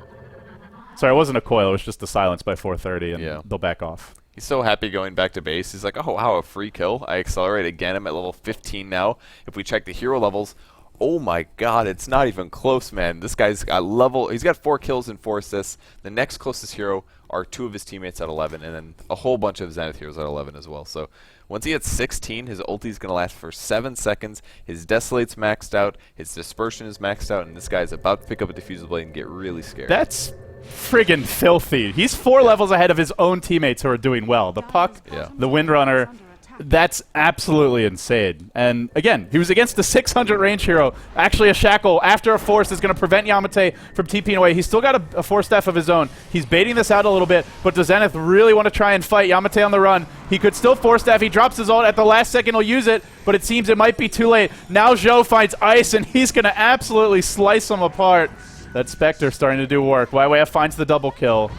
Sorry, it wasn't a coil. It was just a silence by 430, and they'll back off. He's so happy going back to base. He's like, oh, wow, a free kill. I accelerate again. I'm at level 15 now. If we check the hero levels, oh my god, it's not even close, man. This guy's got he's got 4 kills and 4 assists. The next closest hero are 2 of his teammates at 11, and then a whole bunch of Zenith heroes at 11 as well. So once he hits 16, his ulti's going to last for 7 seconds. His Desolate's maxed out. His Dispersion is maxed out, and this guy's about to pick up a Diffusal Blade and get really scared. That's friggin' filthy. He's 4 levels ahead of his own teammates who are doing well. The Puck, the Windrunner, that's absolutely insane. And again, he was against the 600 range hero. Actually, a Shackle after a Force is going to prevent Yamate from TPing away. He's still got a Force Staff of his own. He's baiting this out a little bit, but does Zenith really want to try and fight Yamate on the run? He could still Force Staff. He drops his ult at the last second. He'll use it, but it seems it might be too late. Now Zhou finds Ice, and he's going to absolutely slice him apart. That Spectre starting to do work. YYF finds the double kill.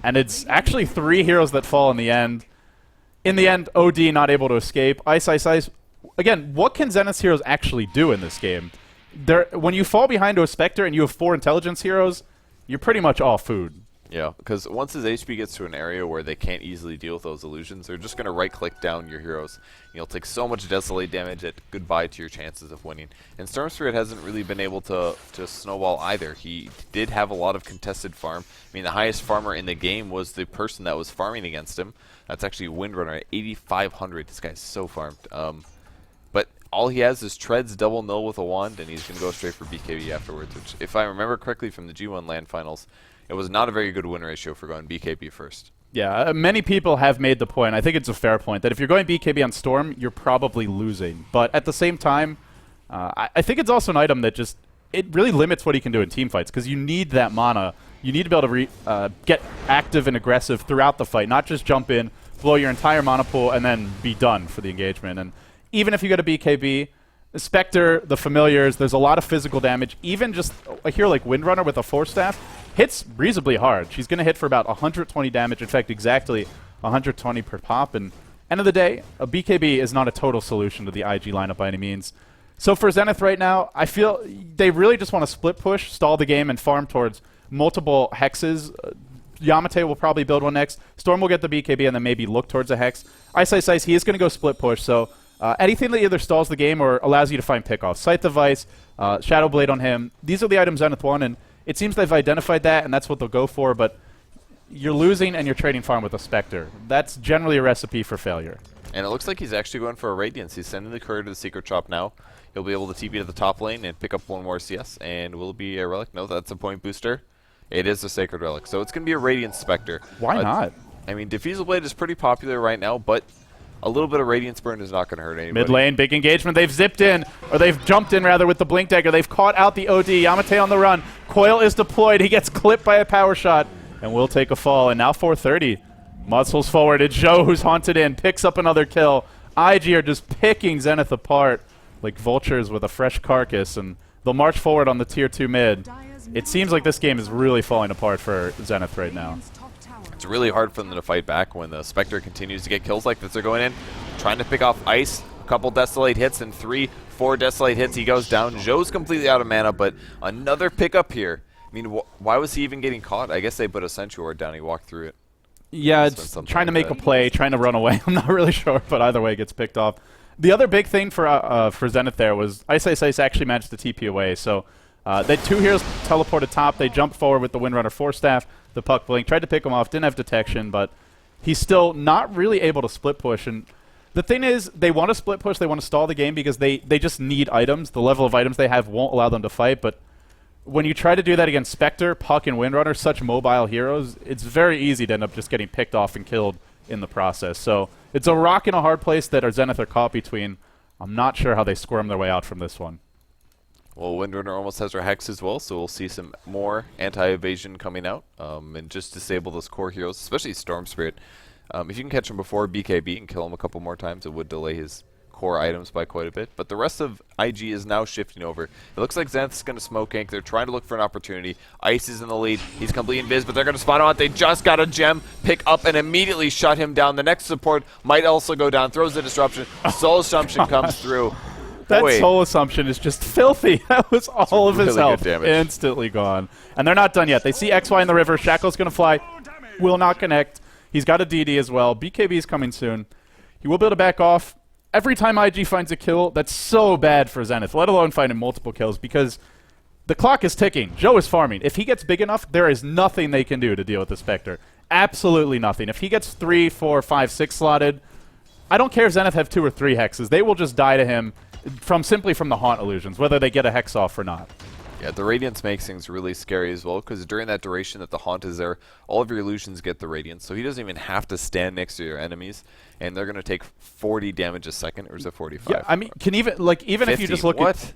And it's actually 3 heroes that fall in the end. In the end, OD not able to escape. Ice, Ice, Ice. Again, what can Zenith's heroes actually do in this game? When you fall behind to a Spectre and you have 4 intelligence heroes, you're pretty much all food. Yeah, because once his HP gets to an area where they can't easily deal with those illusions, they're just going to right-click down your heroes. You'll take so much Desolate damage at goodbye to your chances of winning. And Storm Spirit hasn't really been able to snowball either. He did have a lot of contested farm. I mean, the highest farmer in the game was the person that was farming against him. That's actually Windrunner at 8,500. This guy's so farmed. But all he has is Treads, double null with a wand, and he's going to go straight for BKB afterwards, which, if I remember correctly from the G1 LAN finals, it was not a very good win ratio for going BKB first. Yeah, many people have made the point, I think it's a fair point, that if you're going BKB on Storm, you're probably losing. But at the same time, I think it's also an item that just, it really limits what he can do in team fights, because you need that mana. You need to be able to get active and aggressive throughout the fight, not just jump in, blow your entire mana pool, and then be done for the engagement. And even if you get a BKB, the Spectre, the Familiars, there's a lot of physical damage. Even just a hero like Windrunner with a Force Staff hits reasonably hard. She's going to hit for about 120 damage. In fact, exactly 120 per pop. And end of the day, a BKB is not a total solution to the IG lineup by any means. So for Zenith right now, I feel they really just want to split push, stall the game, and farm towards multiple hexes. Yamate will probably build one next. Storm will get the BKB and then maybe look towards a hex. Ice, Ice, Ice, he is going to go split push. So anything that either stalls the game or allows you to find pickoffs. Scythe of Vice, Shadow Blade on him. These are the items Zenith won, and it seems they've identified that, and that's what they'll go for, but you're losing and you're trading farm with a Spectre. That's generally a recipe for failure. And it looks like he's actually going for a Radiance. He's sending the courier to the Secret Shop now. He'll be able to TP to the top lane and pick up 1 more CS, and will it be a Relic? No, that's a point booster. It is a Sacred Relic, so it's going to be a Radiance Spectre. Why not? I mean, Diffusal Blade is pretty popular right now, but a little bit of Radiance Burn is not going to hurt anybody. Mid lane, big engagement. They've zipped in, or they've jumped in rather with the Blink Dagger. They've caught out the OD. Yamate on the run. Coil is deployed. He gets clipped by a power shot and will take a fall. And now 430 muscles forward. It's Zhou who's haunted in, picks up another kill. IG are just picking Zenith apart like vultures with a fresh carcass, and they'll march forward on the tier 2 mid. It seems like this game is really falling apart for Zenith right now. It's really hard for them to fight back when the Spectre continues to get kills like this. They're going in, trying to pick off Ice. A couple Desolate hits and 3, 4 Desolate hits. He goes down. Zhou's completely out of mana, but another pickup here. I mean, why was he even getting caught? I guess they put a Sentry Ward down. He walked through it. Yeah, it's trying to make a play, trying to run away. I'm not really sure, but either way, it gets picked off. The other big thing for Zenith there was Ice, Ice, Ice actually managed to TP away. So they 2 heroes teleported top. They jumped forward with the Windrunner Force Staff. The Puck Blink tried to pick him off, didn't have detection, but he's still not really able to split push. And The thing is, they want to split push, they want to stall the game because they just need items. The level of items they have won't allow them to fight, but when you try to do that against Spectre, Puck, and Windrunner, such mobile heroes, it's very easy to end up just getting picked off and killed in the process. So it's a rock and a hard place that our Zenith are caught between. I'm not sure how they squirm their way out from this one. Well, Windrunner almost has her Hex as well, so we'll see some more anti-evasion coming out and just disable those core heroes, especially Storm Spirit. If you can catch him before BKB and kill him a couple more times, it would delay his core items by quite a bit. But the rest of IG is now shifting over. It looks like Zenith's going to smoke gank. They're trying to look for an opportunity. Ice is in the lead. He's complete invis, but they're going to spawn on it. They just got a gem, pick up, and immediately shut him down. The next support might also go down. Throws the disruption. Soul Assumption comes through. That Boy. Soul Assumption is just filthy. That was all of his really health good damage. instantly gone. And they're not done yet. They see XY in the river. Shackle's going to fly. Will not connect. He's got a DD as well. BKB is coming soon. He will be able to back off. Every time IG finds a kill, that's so bad for Zenith, let alone finding multiple kills, because the clock is ticking. Joe is farming. If he gets big enough, there is nothing they can do to deal with the Spectre. Absolutely nothing. If he gets 3, 4, 5, 6 slotted, I don't care if Zenith have 2 or 3 hexes. They will just die to him simply from the haunt illusions, whether they get a hex off or not. Yeah, the Radiance makes things really scary as well, because during that duration that the Haunt is there, all of your illusions get the Radiance, so he doesn't even have to stand next to your enemies, and they're going to take 40 damage a second, or is it 45? Yeah, I mean, even 50, if you just look what?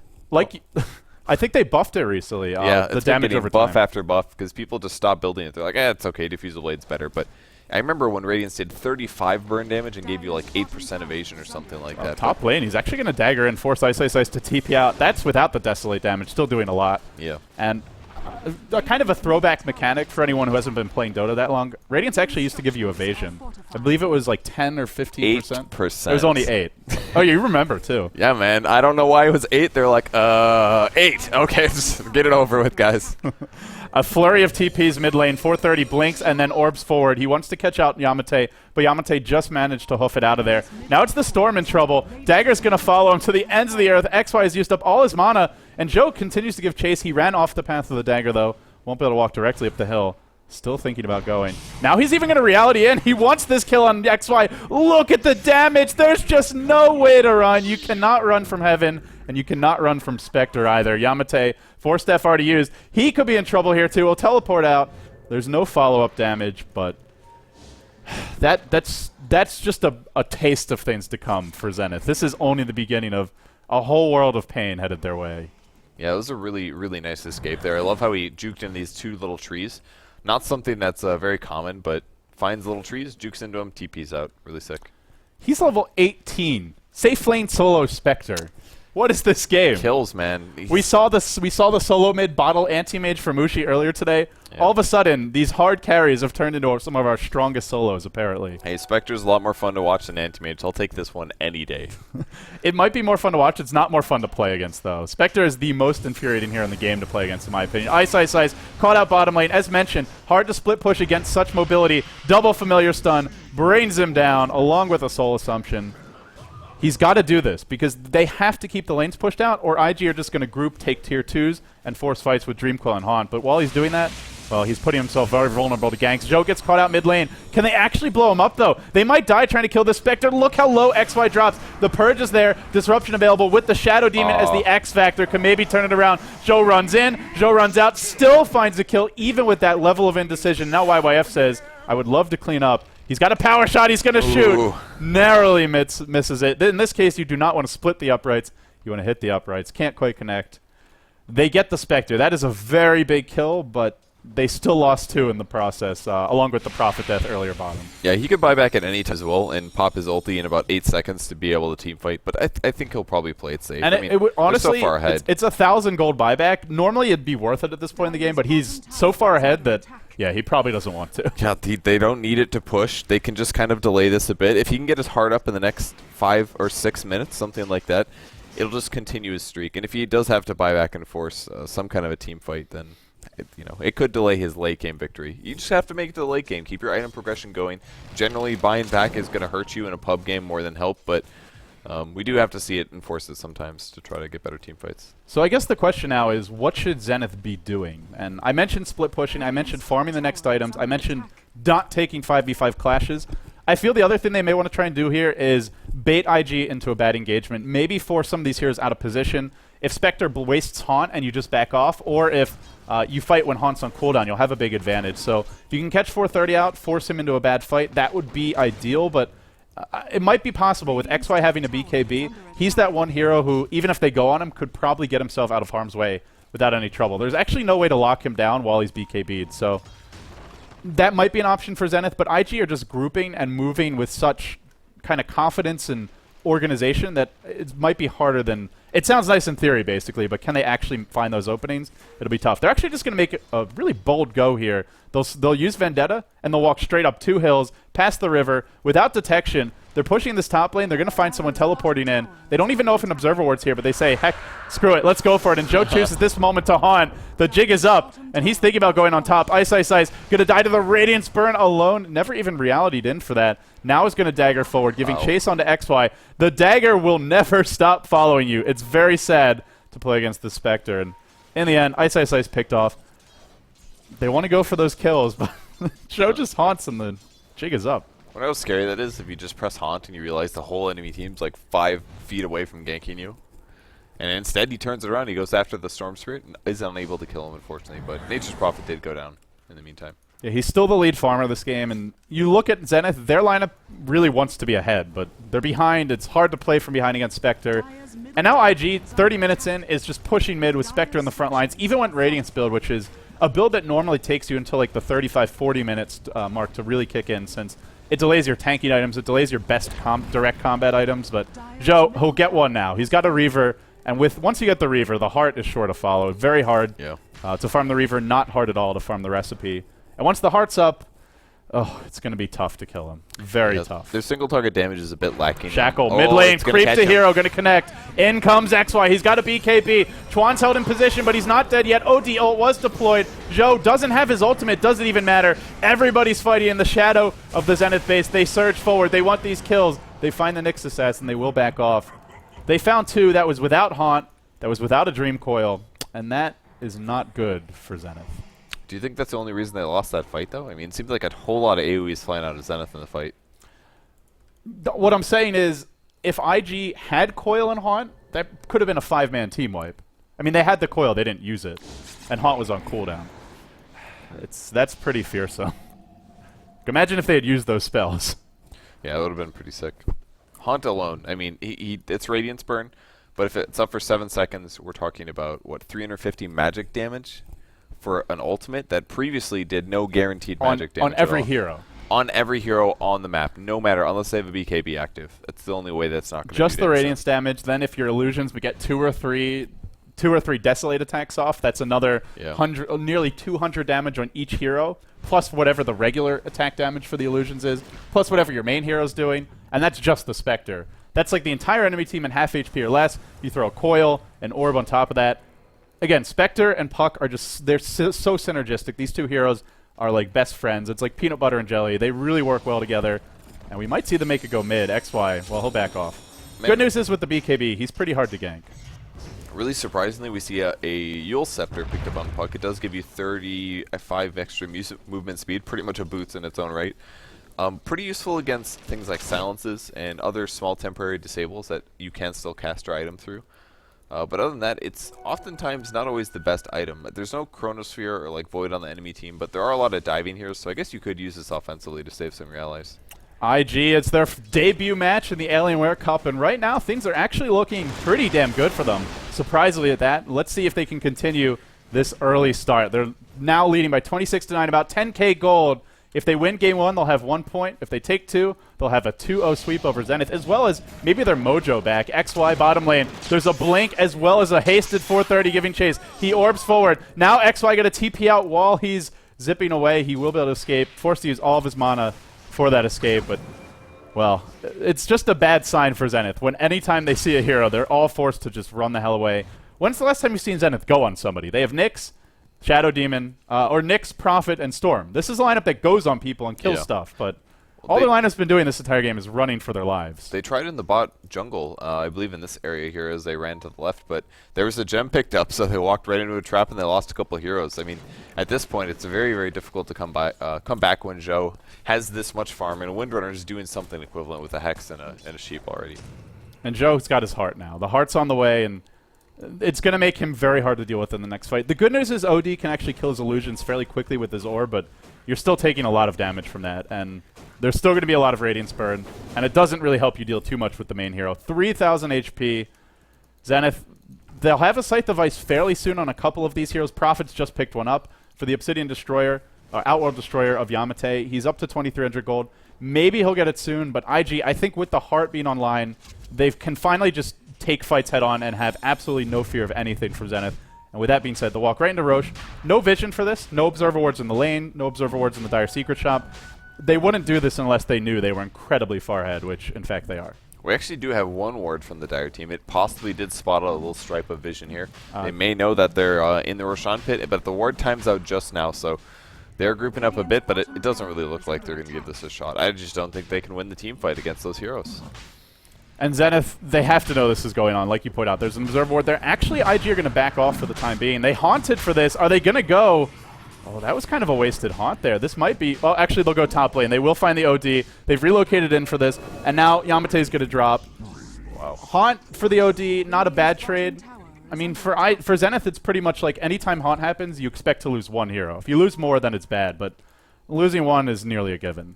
I think they buffed it recently. Yeah, the it's been damage getting over buff time. after buff, because people just stop building it. They're like, it's okay, Diffusal Blade's better, but I remember when Radiance did 35 burn damage and gave you like 8% evasion or something like that. Top lane, he's actually going to dagger and force Ice to TP out. That's without the Desolate damage, still doing a lot. Yeah. And kind of a throwback mechanic for anyone who hasn't been playing Dota that long. Radiance actually used to give you evasion. I believe it was like 10 or 15%. 8%. It was only 8. Oh, you remember too. Yeah, man. I don't know why it was 8. They're like, 8. Okay, just get it over with, guys. A flurry of TPs mid lane, 430 blinks, and then orbs forward. He wants to catch out Yamate, but Yamate just managed to hoof it out of there. Now it's the Storm in trouble. Dagger's going to follow him to the ends of the earth. XY has used up all his mana, and Joe continues to give chase. He ran off the path of the Dagger, though. Won't be able to walk directly up the hill. Still thinking about going. Now he's even going to reality in. He wants this kill on XY. Look at the damage. There's just no way to run. You cannot run from Heaven, and you cannot run from Spectre either. Yamate, 4-step already used. He could be in trouble here too. He'll teleport out. There's no follow-up damage, but that's just a taste of things to come for Zenith. This is only the beginning of a whole world of pain headed their way. Yeah, it was a really, really nice escape there. I love how he juked in these 2 little trees. Not something that's very common, but finds little trees, jukes into them, TP's out. Really sick. He's level 18. Safe lane solo Spectre. What is this game? Kills, man. We saw the solo mid bottle anti-mage for Mushi earlier today. Yeah. All of a sudden, these hard carries have turned into some of our strongest solos, apparently. Hey, Spectre's a lot more fun to watch than anti-mage. I'll take this one any day. It might be more fun to watch. It's not more fun to play against, though. Spectre is the most infuriating here in the game to play against, in my opinion. Ice, caught out bottom lane. As mentioned, hard to split push against such mobility. Double familiar stun, brains him down, along with a soul assumption. He's got to do this, because they have to keep the lanes pushed out, or IG are just going to group, take tier 2s, and force fights with Dreamcoil and Haunt. But while he's doing that, well, he's putting himself very vulnerable to ganks. Joe gets caught out mid lane. Can they actually blow him up, though? They might die trying to kill this Spectre. Look how low XY drops. The Purge is there. Disruption available with the Shadow Demon as the X Factor. Can maybe turn it around. Joe runs in. Joe runs out. Still finds a kill, even with that level of indecision. Now YYF says, I would love to clean up. He's got a power shot. He's going to shoot. Narrowly misses it. In this case, you do not want to split the uprights. You want to hit the uprights. Can't quite connect. They get the Spectre. That is a very big kill, but they still lost 2 in the process, along with the Prophet Death earlier bottom. Yeah, he could buy back at any time as well and pop his ulti in about 8 seconds to be able to team fight, but I think he'll probably play it safe. And honestly, so far ahead. It's 1,000 gold buyback. Normally, it'd be worth it at this point in the game, but he's so far ahead that, yeah, he probably doesn't want to. Yeah, they don't need it to push. They can just kind of delay this a bit. If he can get his heart up in the next 5 or 6 minutes, something like that, it'll just continue his streak. And if he does have to buy back and force some kind of a team fight, then it could delay his late game victory. You just have to make it to the late game. Keep your item progression going. Generally, buying back is going to hurt you in a pub game more than help, but we do have to see it enforce it sometimes to try to get better team fights. So I guess the question now is, what should Zenith be doing? And I mentioned split pushing. I mentioned farming the next items. I mentioned not taking 5v5 clashes. I feel the other thing they may want to try and do here is bait IG into a bad engagement, maybe force some of these heroes out of position. If Spectre wastes Haunt and you just back off, or if you fight when Haunt's on cooldown, you'll have a big advantage. So if you can catch 430 out, force him into a bad fight, that would be ideal, but it might be possible with XY having a BKB. He's that one hero who, even if they go on him, could probably get himself out of harm's way without any trouble. There's actually no way to lock him down while he's BKB'd, so that might be an option for Zenith, but IG are just grouping and moving with such kind of confidence and organization that it might be harder than... It sounds nice in theory, basically, but can they actually find those openings? It'll be tough. They're actually just going to make a really bold go here. They'll use Vendetta, and they'll walk straight up 2 hills, past the river, without detection. They're pushing this top lane. They're going to find someone teleporting in. They don't even know if an Observer Ward's here, but they say, heck, screw it, let's go for it. And Joe chooses this moment to haunt. The jig is up, and he's thinking about going on top. Ice. Going to die to the Radiance Burn alone. Never even reality'd in for that. Now is going to dagger forward, giving chase onto XY. The dagger will never stop following you. It's very sad to play against the Spectre. And in the end, Ice picked off. They want to go for those kills, but Joe just haunts and the jig is up. What how scary that is if you just press Haunt and you realize the whole enemy team's like 5 feet away from ganking you. And instead he turns it around, he goes after the Storm Spirit and is unable to kill him, unfortunately. But Nature's Prophet did go down in the meantime. Yeah, he's still the lead farmer this game, and you look at Zenith, their lineup really wants to be ahead, but they're behind. It's hard to play from behind against Spectre. And now IG, 30 minutes in, is just pushing mid with Spectre in the front lines, even went Radiance build, which is a build that normally takes you until like the 35-40 minutes mark to really kick in, since it delays your tanking items, it delays your best direct combat items, but Joe, he'll get one now. He's got a Reaver, and once you get the Reaver, the Heart is sure to follow. Very hard to farm the Reaver, not hard at all to farm the recipe. And once the Heart's up, it's going to be tough to kill him. Very tough. Their single target damage is a bit lacking. Shackle, mid lane, creep to hero, going to connect. In comes XY. He's got a BKB. Chuan's held in position, but he's not dead yet. OD ult was deployed. Joe doesn't have his ultimate. Doesn't even matter. Everybody's fighting in the shadow of the Zenith base. They surge forward. They want these kills. They find the Nyx assassin. They will back off. They found 2. That was without Haunt. That was without a Dream Coil. And that is not good for Zenith. Do you think that's the only reason they lost that fight, though? I mean, it seems like a whole lot of AoEs flying out of Zenith in the fight. What I'm saying is, if IG had Coil and Haunt, that could have been a 5-man team wipe. I mean, they had the Coil, they didn't use it. And Haunt was on cooldown. That's pretty fearsome. Imagine if they had used those spells. Yeah, it would have been pretty sick. Haunt alone, I mean, it's Radiance Burn, but if it's up for 7 seconds, we're talking about, what, 350 magic damage? For an ultimate that previously did no guaranteed magic damage on every hero. On every hero on the map, no matter, unless they have a BKB active. That's the only way that's not going to just the radiance damage. Then if your illusions, we get 2 or 3 desolate attacks off. That's another nearly 200 damage on each hero, plus whatever the regular attack damage for the illusions is, plus whatever your main hero's doing, and that's just the Spectre. That's like the entire enemy team in half HP or less. You throw a Coil, an Orb on top of that. Again, Spectre and Puck are just, they're so synergistic. These 2 heroes are like best friends. It's like peanut butter and jelly. They really work well together. And we might see them make it go mid. XY, well, he'll back off. Good news is with the BKB, he's pretty hard to gank. Really surprisingly, we see a Yule Scepter picked up on Puck. It does give you 35 extra movement speed, pretty much a boots in its own right. Pretty useful against things like silences and other small temporary disables that you can still cast your item through. But other than that, it's oftentimes not always the best item. There's no Chronosphere or like Void on the enemy team, but there are a lot of diving heroes, so I guess you could use this offensively to save some of your allies. IG, it's their debut match in the Alienware Cup, and right now things are actually looking pretty damn good for them. Surprisingly at that. Let's see if they can continue this early start. They're now leading by 26-9, about 10k gold. If they win game 1, they'll have 1 point. If they take 2, they'll have a 2-0 sweep over Zenith, as well as maybe their mojo back. XY bottom lane. There's a blink as well as a hasted 430 giving chase. He orbs forward. Now XY got a TP out while he's zipping away. He will be able to escape. Forced to use all of his mana for that escape, but, well, it's just a bad sign for Zenith. When anytime they see a hero, they're all forced to just run the hell away. When's the last time you've seen Zenith go on somebody? They have Nyx, Shadow Demon, or Nyx, Prophet, and Storm. This is a lineup that goes on people and kills stuff, but All their lineup's been doing this entire game is running for their lives. They tried in the bot jungle, I believe in this area here as they ran to the left, but there was a gem picked up, so they walked right into a trap and they lost a couple of heroes. I mean, at this point, it's very, very difficult to come back when Zhou has this much farm, and a Windrunner is doing something equivalent with a Hex and a Sheep already. And Zhou's got his heart now. The heart's on the way, and it's going to make him very hard to deal with in the next fight. The good news is OD can actually kill his illusions fairly quickly with his orb, but you're still taking a lot of damage from that, and there's still going to be a lot of Radiance burn, and it doesn't really help you deal too much with the main hero. 3,000 HP. Zenith, they'll have a Scythe device fairly soon on a couple of these heroes. Prophet's just picked one up for the Obsidian Destroyer, Outworld Destroyer of Yamate. He's up to 2,300 gold. Maybe he'll get it soon, but IG, I think with the heart being online, they can finally just take fights head on and have absolutely no fear of anything from Zenith. And with that being said, they'll walk right into Roche. No vision for this. No Observer Wards in the lane. No Observer Wards in the Dire Secret Shop. They wouldn't do this unless they knew they were incredibly far ahead, which, in fact, they are. We actually do have one ward from the Dire team. It possibly did spot a little stripe of vision here. They may know that they're in the Roshan pit, but the ward time's out just now, so they're grouping up a bit, but it doesn't really look like they're going to give this a shot. I just don't think they can win the team fight against those heroes. And Zenith, they have to know this is going on, like you point out. There's an Observer Ward there. Actually, IG are going to back off for the time being. They haunted for this. Are they going to go? Oh, that was kind of a wasted haunt there. This might be... Oh, actually, they'll go top lane. They will find the OD. They've relocated in for this. And now Yamate's going to drop. Wow. Haunt for the OD, not a bad trade. I mean, for Zenith, it's pretty much like anytime haunt happens, you expect to lose one hero. If you lose more, then it's bad. But losing one is nearly a given.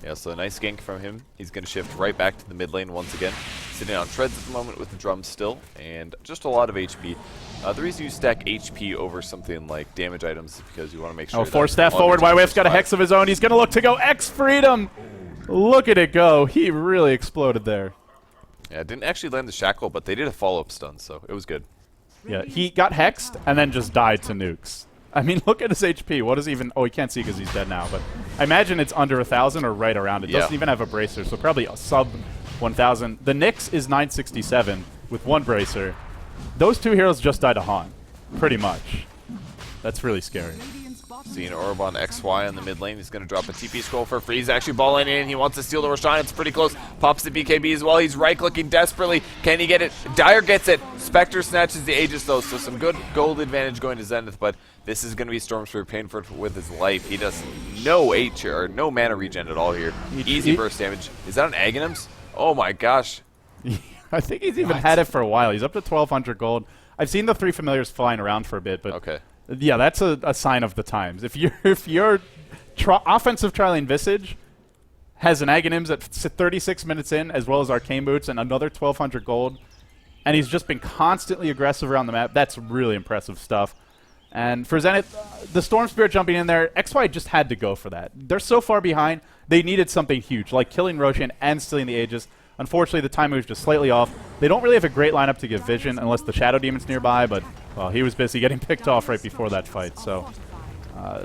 Yeah, so a nice gank from him. He's going to shift right back to the mid lane once again. Sitting on treads at the moment with the drum still, and just a lot of HP. The reason you stack HP over something like damage items is because you want to make sure. Oh, force staff forward. YWAF's got a Hex of his own. He's going to look to go X Freedom. Look at it go. He really exploded there. Yeah, didn't actually land the shackle, but they did a follow-up stun, so it was good. Yeah, he got hexed and then just died to nukes. I mean, look at his HP. What is even... Oh, he can't see because he's dead now, but I imagine it's under 1,000 or right around it. Yeah. Doesn't even have a bracer, so probably a sub 1,000. The Nyx is 967 with one bracer. Those two heroes just died to Haunt, pretty much. That's really scary. Seeing Orb on XY in the mid lane. He's going to drop a TP scroll for free. He's actually balling in. He wants to steal the Roshan. It's pretty close. Pops the BKB as well. He's right-clicking desperately. Can he get it? Dire gets it. Spectre snatches the Aegis though, so some good gold advantage going to Zenith, but this is going to be Stormspirit paying for it with his life. He does no mana regen at all here. Easy burst damage. Is that an Aghanims? Oh my gosh. I think he's even had it for a while. He's up to 1,200 gold. I've seen the three familiars flying around for a bit, but okay. Yeah, that's a sign of the times. If your offensive trialing Visage has an Aghanims at 36 minutes in, as well as Arcane Boots and another 1,200 gold, and he's just been constantly aggressive around the map, that's really impressive stuff. And for Zenith, the Storm Spirit jumping in there, XY just had to go for that. They're so far behind, they needed something huge, like killing Roshan and stealing the Aegis. Unfortunately, the timing was just slightly off. They don't really have a great lineup to give vision unless the Shadow Demon's nearby, but well, he was busy getting picked off right before that fight. So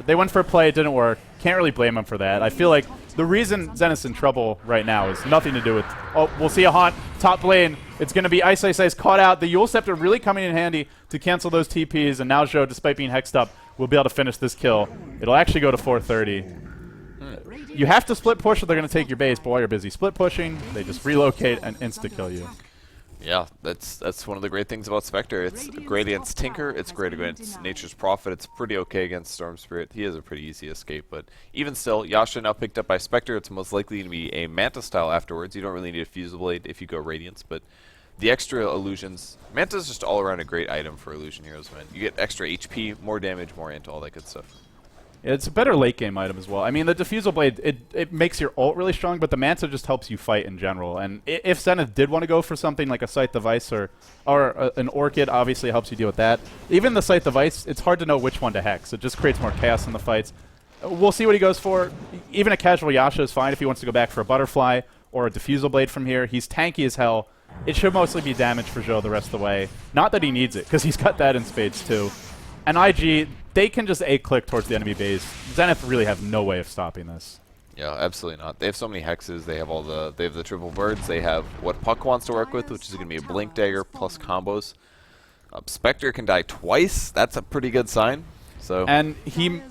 they went for a play, it didn't work. Can't really blame him for that. I feel like the reason Zenith's in trouble right now is nothing to do with... Oh, we'll see a Haunt top lane. It's going to be Ice Ice Ice caught out. The Yule Scepter really coming in handy to cancel those TPs, and now Zhou, despite being hexed up, will be able to finish this kill. It'll actually go to 430. You have to split push or they're going to take your base, but while you're busy split pushing, they just relocate and insta-kill you. Yeah, that's one of the great things about Spectre. It's great against Tinker, it's great against Nature's Prophet, it's pretty okay against Storm Spirit. He has a pretty easy escape, but even still, Yasha now picked up by Spectre. It's most likely going to be a Manta style afterwards. You don't really need a Fusel Blade if you go Radiance, but the extra illusions... Manta is just all around a great item for illusion heroes, man. You get extra HP, more damage, more int, all that good stuff. It's a better late game item as well. I mean, the Diffusal Blade, it makes your ult really strong, but the Manta just helps you fight in general. And if Zenith did want to go for something like a Scythe Device or an Orchid, obviously helps you deal with that. Even the Scythe Device, it's hard to know which one to hex. It just creates more chaos in the fights. We'll see what he goes for. Even a casual Yasha is fine if he wants to go back for a Butterfly or a Diffusal Blade from here. He's tanky as hell. It should mostly be damage for Zhou the rest of the way. Not that he needs it, because he's got that in spades too. And IG, they can just A-click towards the enemy base. Zenith really have no way of stopping this. Yeah, absolutely not. They have so many hexes. They have the triple birds. They have what Puck wants to work with, which is going to be a Blink Dagger plus combos. Spectre can die twice. That's a pretty good sign. So And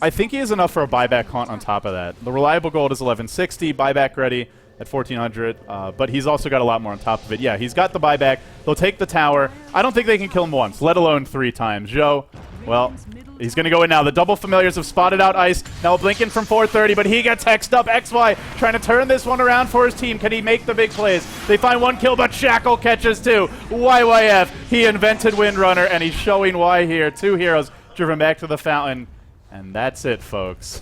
I think he has enough for a buyback haunt on top of that. The reliable gold is 1160, buyback ready at 1400, but he's also got a lot more on top of it. Yeah, he's got the buyback. They'll take the tower. I don't think they can kill him once, let alone 3 times. Zhou, well, he's going to go in now. The double familiars have spotted out Ice. Now blinking from 430, but he gets hexed up. XY trying to turn this one around for his team. Can he make the big plays? They find 1 kill, but Shackle catches 2. YYF, he invented Windrunner, and he's showing why here. 2 heroes driven back to the fountain, and that's it, folks.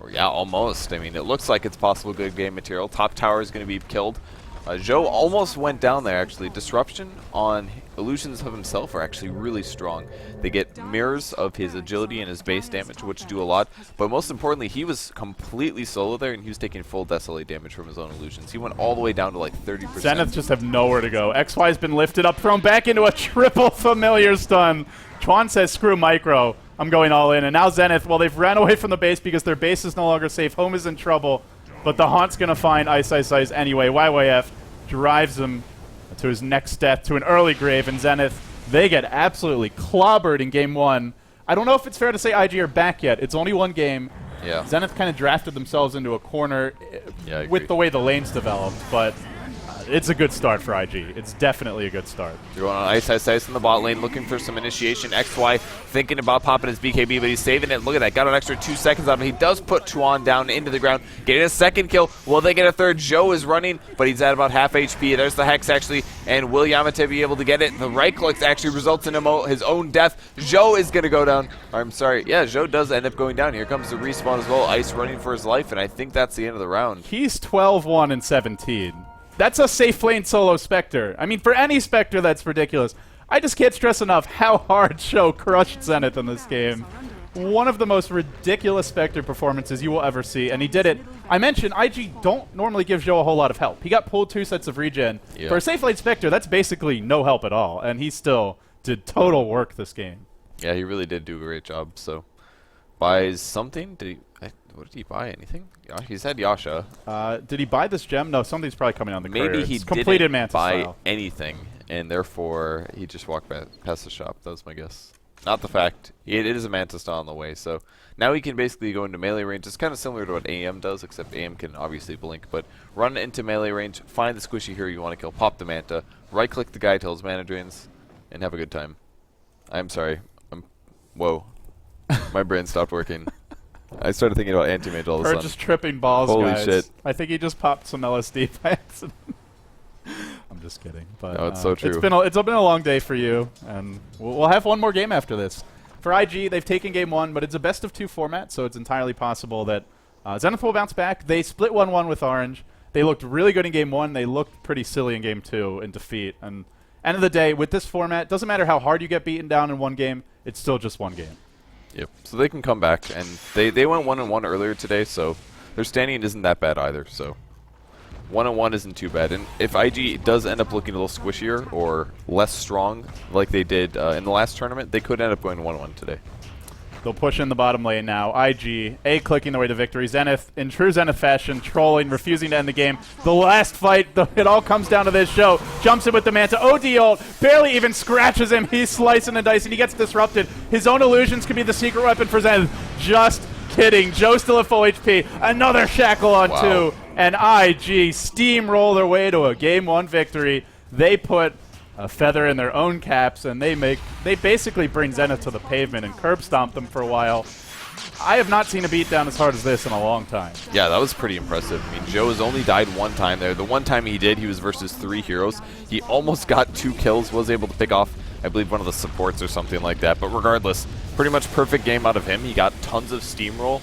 yeah, almost. I mean, it looks like it's possible good game material. Top tower is going to be killed. Zhou almost went down there, actually. Disruption on illusions of himself are actually really strong. They get mirrors of his agility and his base damage, which do a lot. But most importantly, he was completely solo there, and he was taking full Desolate damage from his own illusions. He went all the way down to like 30%. Zenith just have nowhere to go. XY's been lifted up, thrown back into a triple familiar stun. Chuan says, screw micro. I'm going all in. And now Zenith, well, they've ran away from the base because their base is no longer safe. Home is in trouble. But the Haunt's going to find Ice anyway. YYF drives him to his next death, to an early grave. And Zenith, they get absolutely clobbered in game 1. I don't know if it's fair to say IG are back yet. It's only 1 game. Yeah. Zenith kind of drafted themselves into a corner with the way the lanes developed. But it's a good start for IG. It's definitely a good start. They're going on Ice in the bot lane, looking for some initiation. XY thinking about popping his BKB, but he's saving it. Look at that. Got an extra 2 seconds on him. He does put Chuan down into the ground, getting a second kill. Will they get a third? Zhou is running, but he's at about half HP. There's the Hex, actually, and will Yamate be able to get it? The right click actually results in his own death. Zhou is going to go down. I'm sorry. Yeah, Zhou does end up going down. Here comes the respawn as well. Ice running for his life, and I think that's the end of the round. He's 12-1 and 17. That's a safe lane solo Spectre. I mean, for any Spectre, that's ridiculous. I just can't stress enough how hard Zhou crushed Zenith in this game. One of the most ridiculous Spectre performances you will ever see, and he did it. I mentioned IG don't normally give Zhou a whole lot of help. He got pulled 2 sets of regen. Yeah. For a safe lane Spectre, that's basically no help at all, and he still did total work this game. Yeah, he really did do a great job. So, buys something? What did he buy? Anything? He's had Yasha. Did he buy this gem? No, something's probably coming on the courier. Maybe he it's completed didn't Mantis buy style. anything, and therefore he just walked past the shop. That was my guess. Not the fact. It is a Mantis style on the way, so now he can basically go into melee range. It's kind of similar to what AM does, except AM can obviously blink, but run into melee range, find the squishy hero you want to kill, pop the Manta, right-click the guy till his mana drains, and have a good time. I'm sorry. Whoa. My brain stopped working. I started thinking about anti-mage all of a Or sudden. just tripping balls, Holy guys. shit. I think he just popped some LSD by accident. I'm just kidding. But No, it's so true. It's been a long day for you, and we'll have one more game after this. For IG, they've taken game 1, but it's a best-of-2 format, so it's entirely possible that Zenith will bounce back. They split 1-1 with Orange. They looked really good in game 1. They looked pretty silly in game 2 in defeat. And end of the day, with this format, doesn't matter how hard you get beaten down in one game, it's still just one game. Yep. So they can come back, and they went 1-1 earlier today, so their standing isn't that bad either. So 1-1 isn't too bad. And if IG does end up looking a little squishier or less strong, like they did in the last tournament, they could end up going 1-1 today. They'll push in the bottom lane now. IG, clicking their way to victory. Zenith, in true Zenith fashion, trolling, refusing to end the game. The last fight, it all comes down to this show. Jumps in with the Manta. OD ult, barely even scratches him. He's slicing and dicing. He gets disrupted. His own illusions could be the secret weapon for Zenith. Just kidding. Zhou still at full HP. Another shackle on 2. And IG steamroll their way to a game 1 victory. They put a feather in their own caps, and they basically bring Zenith to the pavement and curb stomp them for a while. I have not seen a beatdown as hard as this in a long time. Yeah, that was pretty impressive. I mean, Zhou has only died 1 time there. The one time he did, he was versus 3 heroes. He almost got 2 kills, was able to pick off, I believe, one of the supports or something like that. But regardless, pretty much perfect game out of him. He got tons of steamroll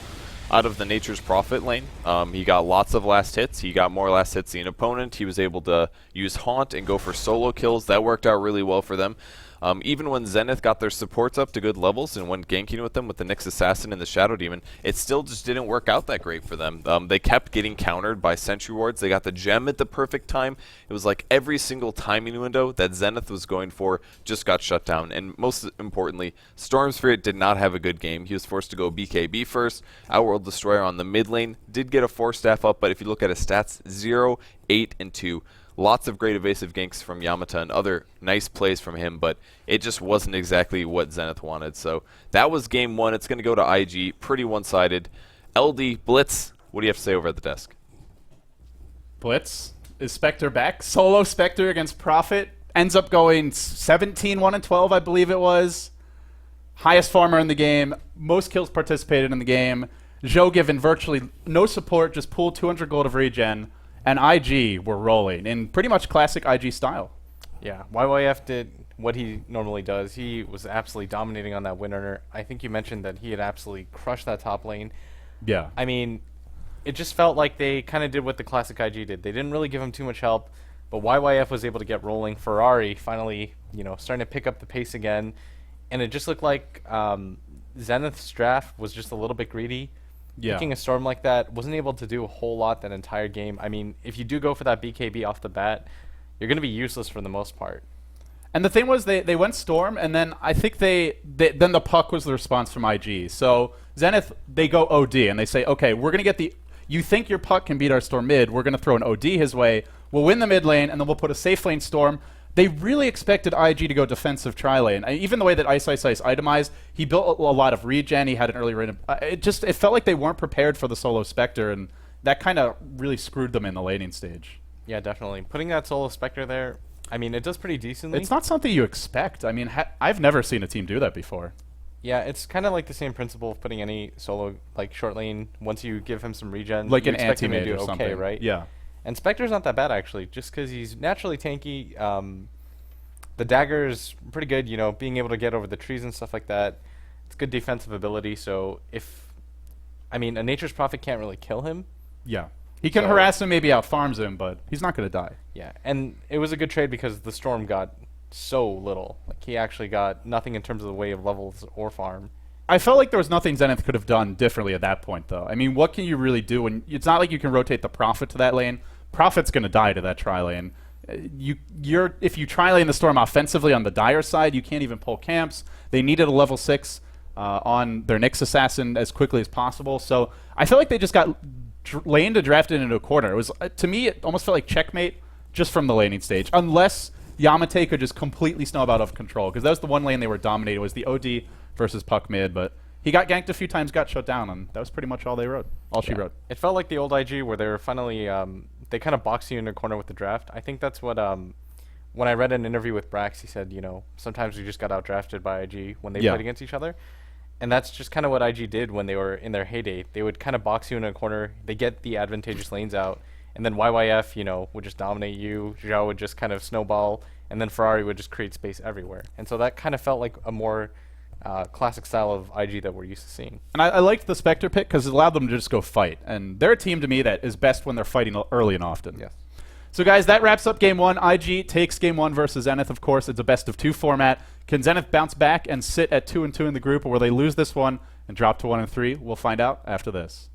out of the Nature's Prophet lane. He got lots of last hits. He got more last hits than an opponent. He was able to use Haunt and go for solo kills. That worked out really well for them. Even when Zenith got their supports up to good levels and went ganking with them with the Nyx Assassin and the Shadow Demon, it still just didn't work out that great for them. They kept getting countered by Sentry Wards. They got the gem at the perfect time. It was like every single timing window that Zenith was going for just got shut down. And most importantly, Storm Spirit did not have a good game. He was forced to go BKB first. Outworld Destroyer on the mid lane. Did get a 4 staff up, but if you look at his stats, 0, 8, and 2. Lots of great evasive ganks from Yamata and other nice plays from him, but it just wasn't exactly what Zenith wanted. So that was game 1. It's going to go to IG. Pretty one-sided. LD, Blitz, what do you have to say over at the desk? Blitz. Is Spectre back? Solo Spectre against Prophet. Ends up going 17, 1 and 12, I believe it was. Highest farmer in the game. Most kills participated in the game. Zhou given virtually no support, just pulled 200 gold of regen. And IG were rolling in pretty much classic IG style. Yeah, YYF did what he normally does. He was absolutely dominating on that win earner. I think you mentioned that he had absolutely crushed that top lane. Yeah. I mean, it just felt like they kind of did what the classic IG did. They didn't really give him too much help, but YYF was able to get rolling. Ferrari finally, starting to pick up the pace again, and it just looked like Zenith's draft was just a little bit greedy. Yeah. Picking a storm like that, wasn't able to do a whole lot that entire game. I mean, if you do go for that BKB off the bat, you're going to be useless for the most part. And the thing was, they went Storm, and then I think then the puck was the response from IG. So Zenith, they go OD, and they say, okay, we're going to get you think your puck can beat our Storm mid, we're going to throw an OD his way, we'll win the mid lane, and then we'll put a safe lane Storm. They really expected IG to go defensive tri-lane. Even the way that Ice itemized, he built a lot of regen, he had an early rate. It felt like they weren't prepared for the solo Spectre, and that kind of really screwed them in the laning stage. Yeah, definitely. Putting that solo Spectre there, I mean, it does pretty decently. It's not something you expect. I mean, I've never seen a team do that before. Yeah, it's kind of like the same principle of putting any solo, like, short lane, once you give him some regen, like you an expect him to anti-mage do or something. okay, right? Yeah. And Spectre's not that bad, actually, just because he's naturally tanky. The dagger is pretty good, being able to get over the trees and stuff like that. It's good defensive ability, so a Nature's Prophet can't really kill him. Yeah. He can harass him, maybe out-farms him, but he's not going to die. Yeah, and it was a good trade because the Storm got so little. Like, he actually got nothing in terms of the way of levels or farm. I felt like there was nothing Zenith could have done differently at that point, though. I mean, what can you really do? And it's not like you can rotate the Prophet to that lane. Prophet's going to die to that tri-lane. If you tri-lane the Storm offensively on the Dire side, you can't even pull camps. They needed a level 6 on their Nyx Assassin as quickly as possible. So I feel like they just got laned and drafted into a corner. It was, to me, it almost felt like checkmate just from the laning stage, unless Yamate could just completely snowball out of control, because that was the one lane they were dominating, was the OD versus puck mid, but he got ganked a few times, got shut down, and that was pretty much all she wrote. It felt like the old IG where they were finally, they kind of boxed you in a corner with the draft. I think that's what, when I read an interview with Brax, he said, sometimes we just got outdrafted by IG when they played against each other. And that's just kind of what IG did when they were in their heyday. They would kind of box you in a corner, they get the advantageous lanes out, and then YYF, would just dominate you, Zhao would just kind of snowball, and then Ferrari would just create space everywhere. And so that kind of felt like a more classic style of IG that we're used to seeing. And I liked the Spectre pick because it allowed them to just go fight. And they're a team to me that is best when they're fighting early and often. Yes. So guys, that wraps up Game 1. IG takes Game 1 versus Zenith, of course. It's a best-of-2 format. Can Zenith bounce back and sit at 2-2 in the group, or will they lose this one and drop to 1-3? We'll find out after this.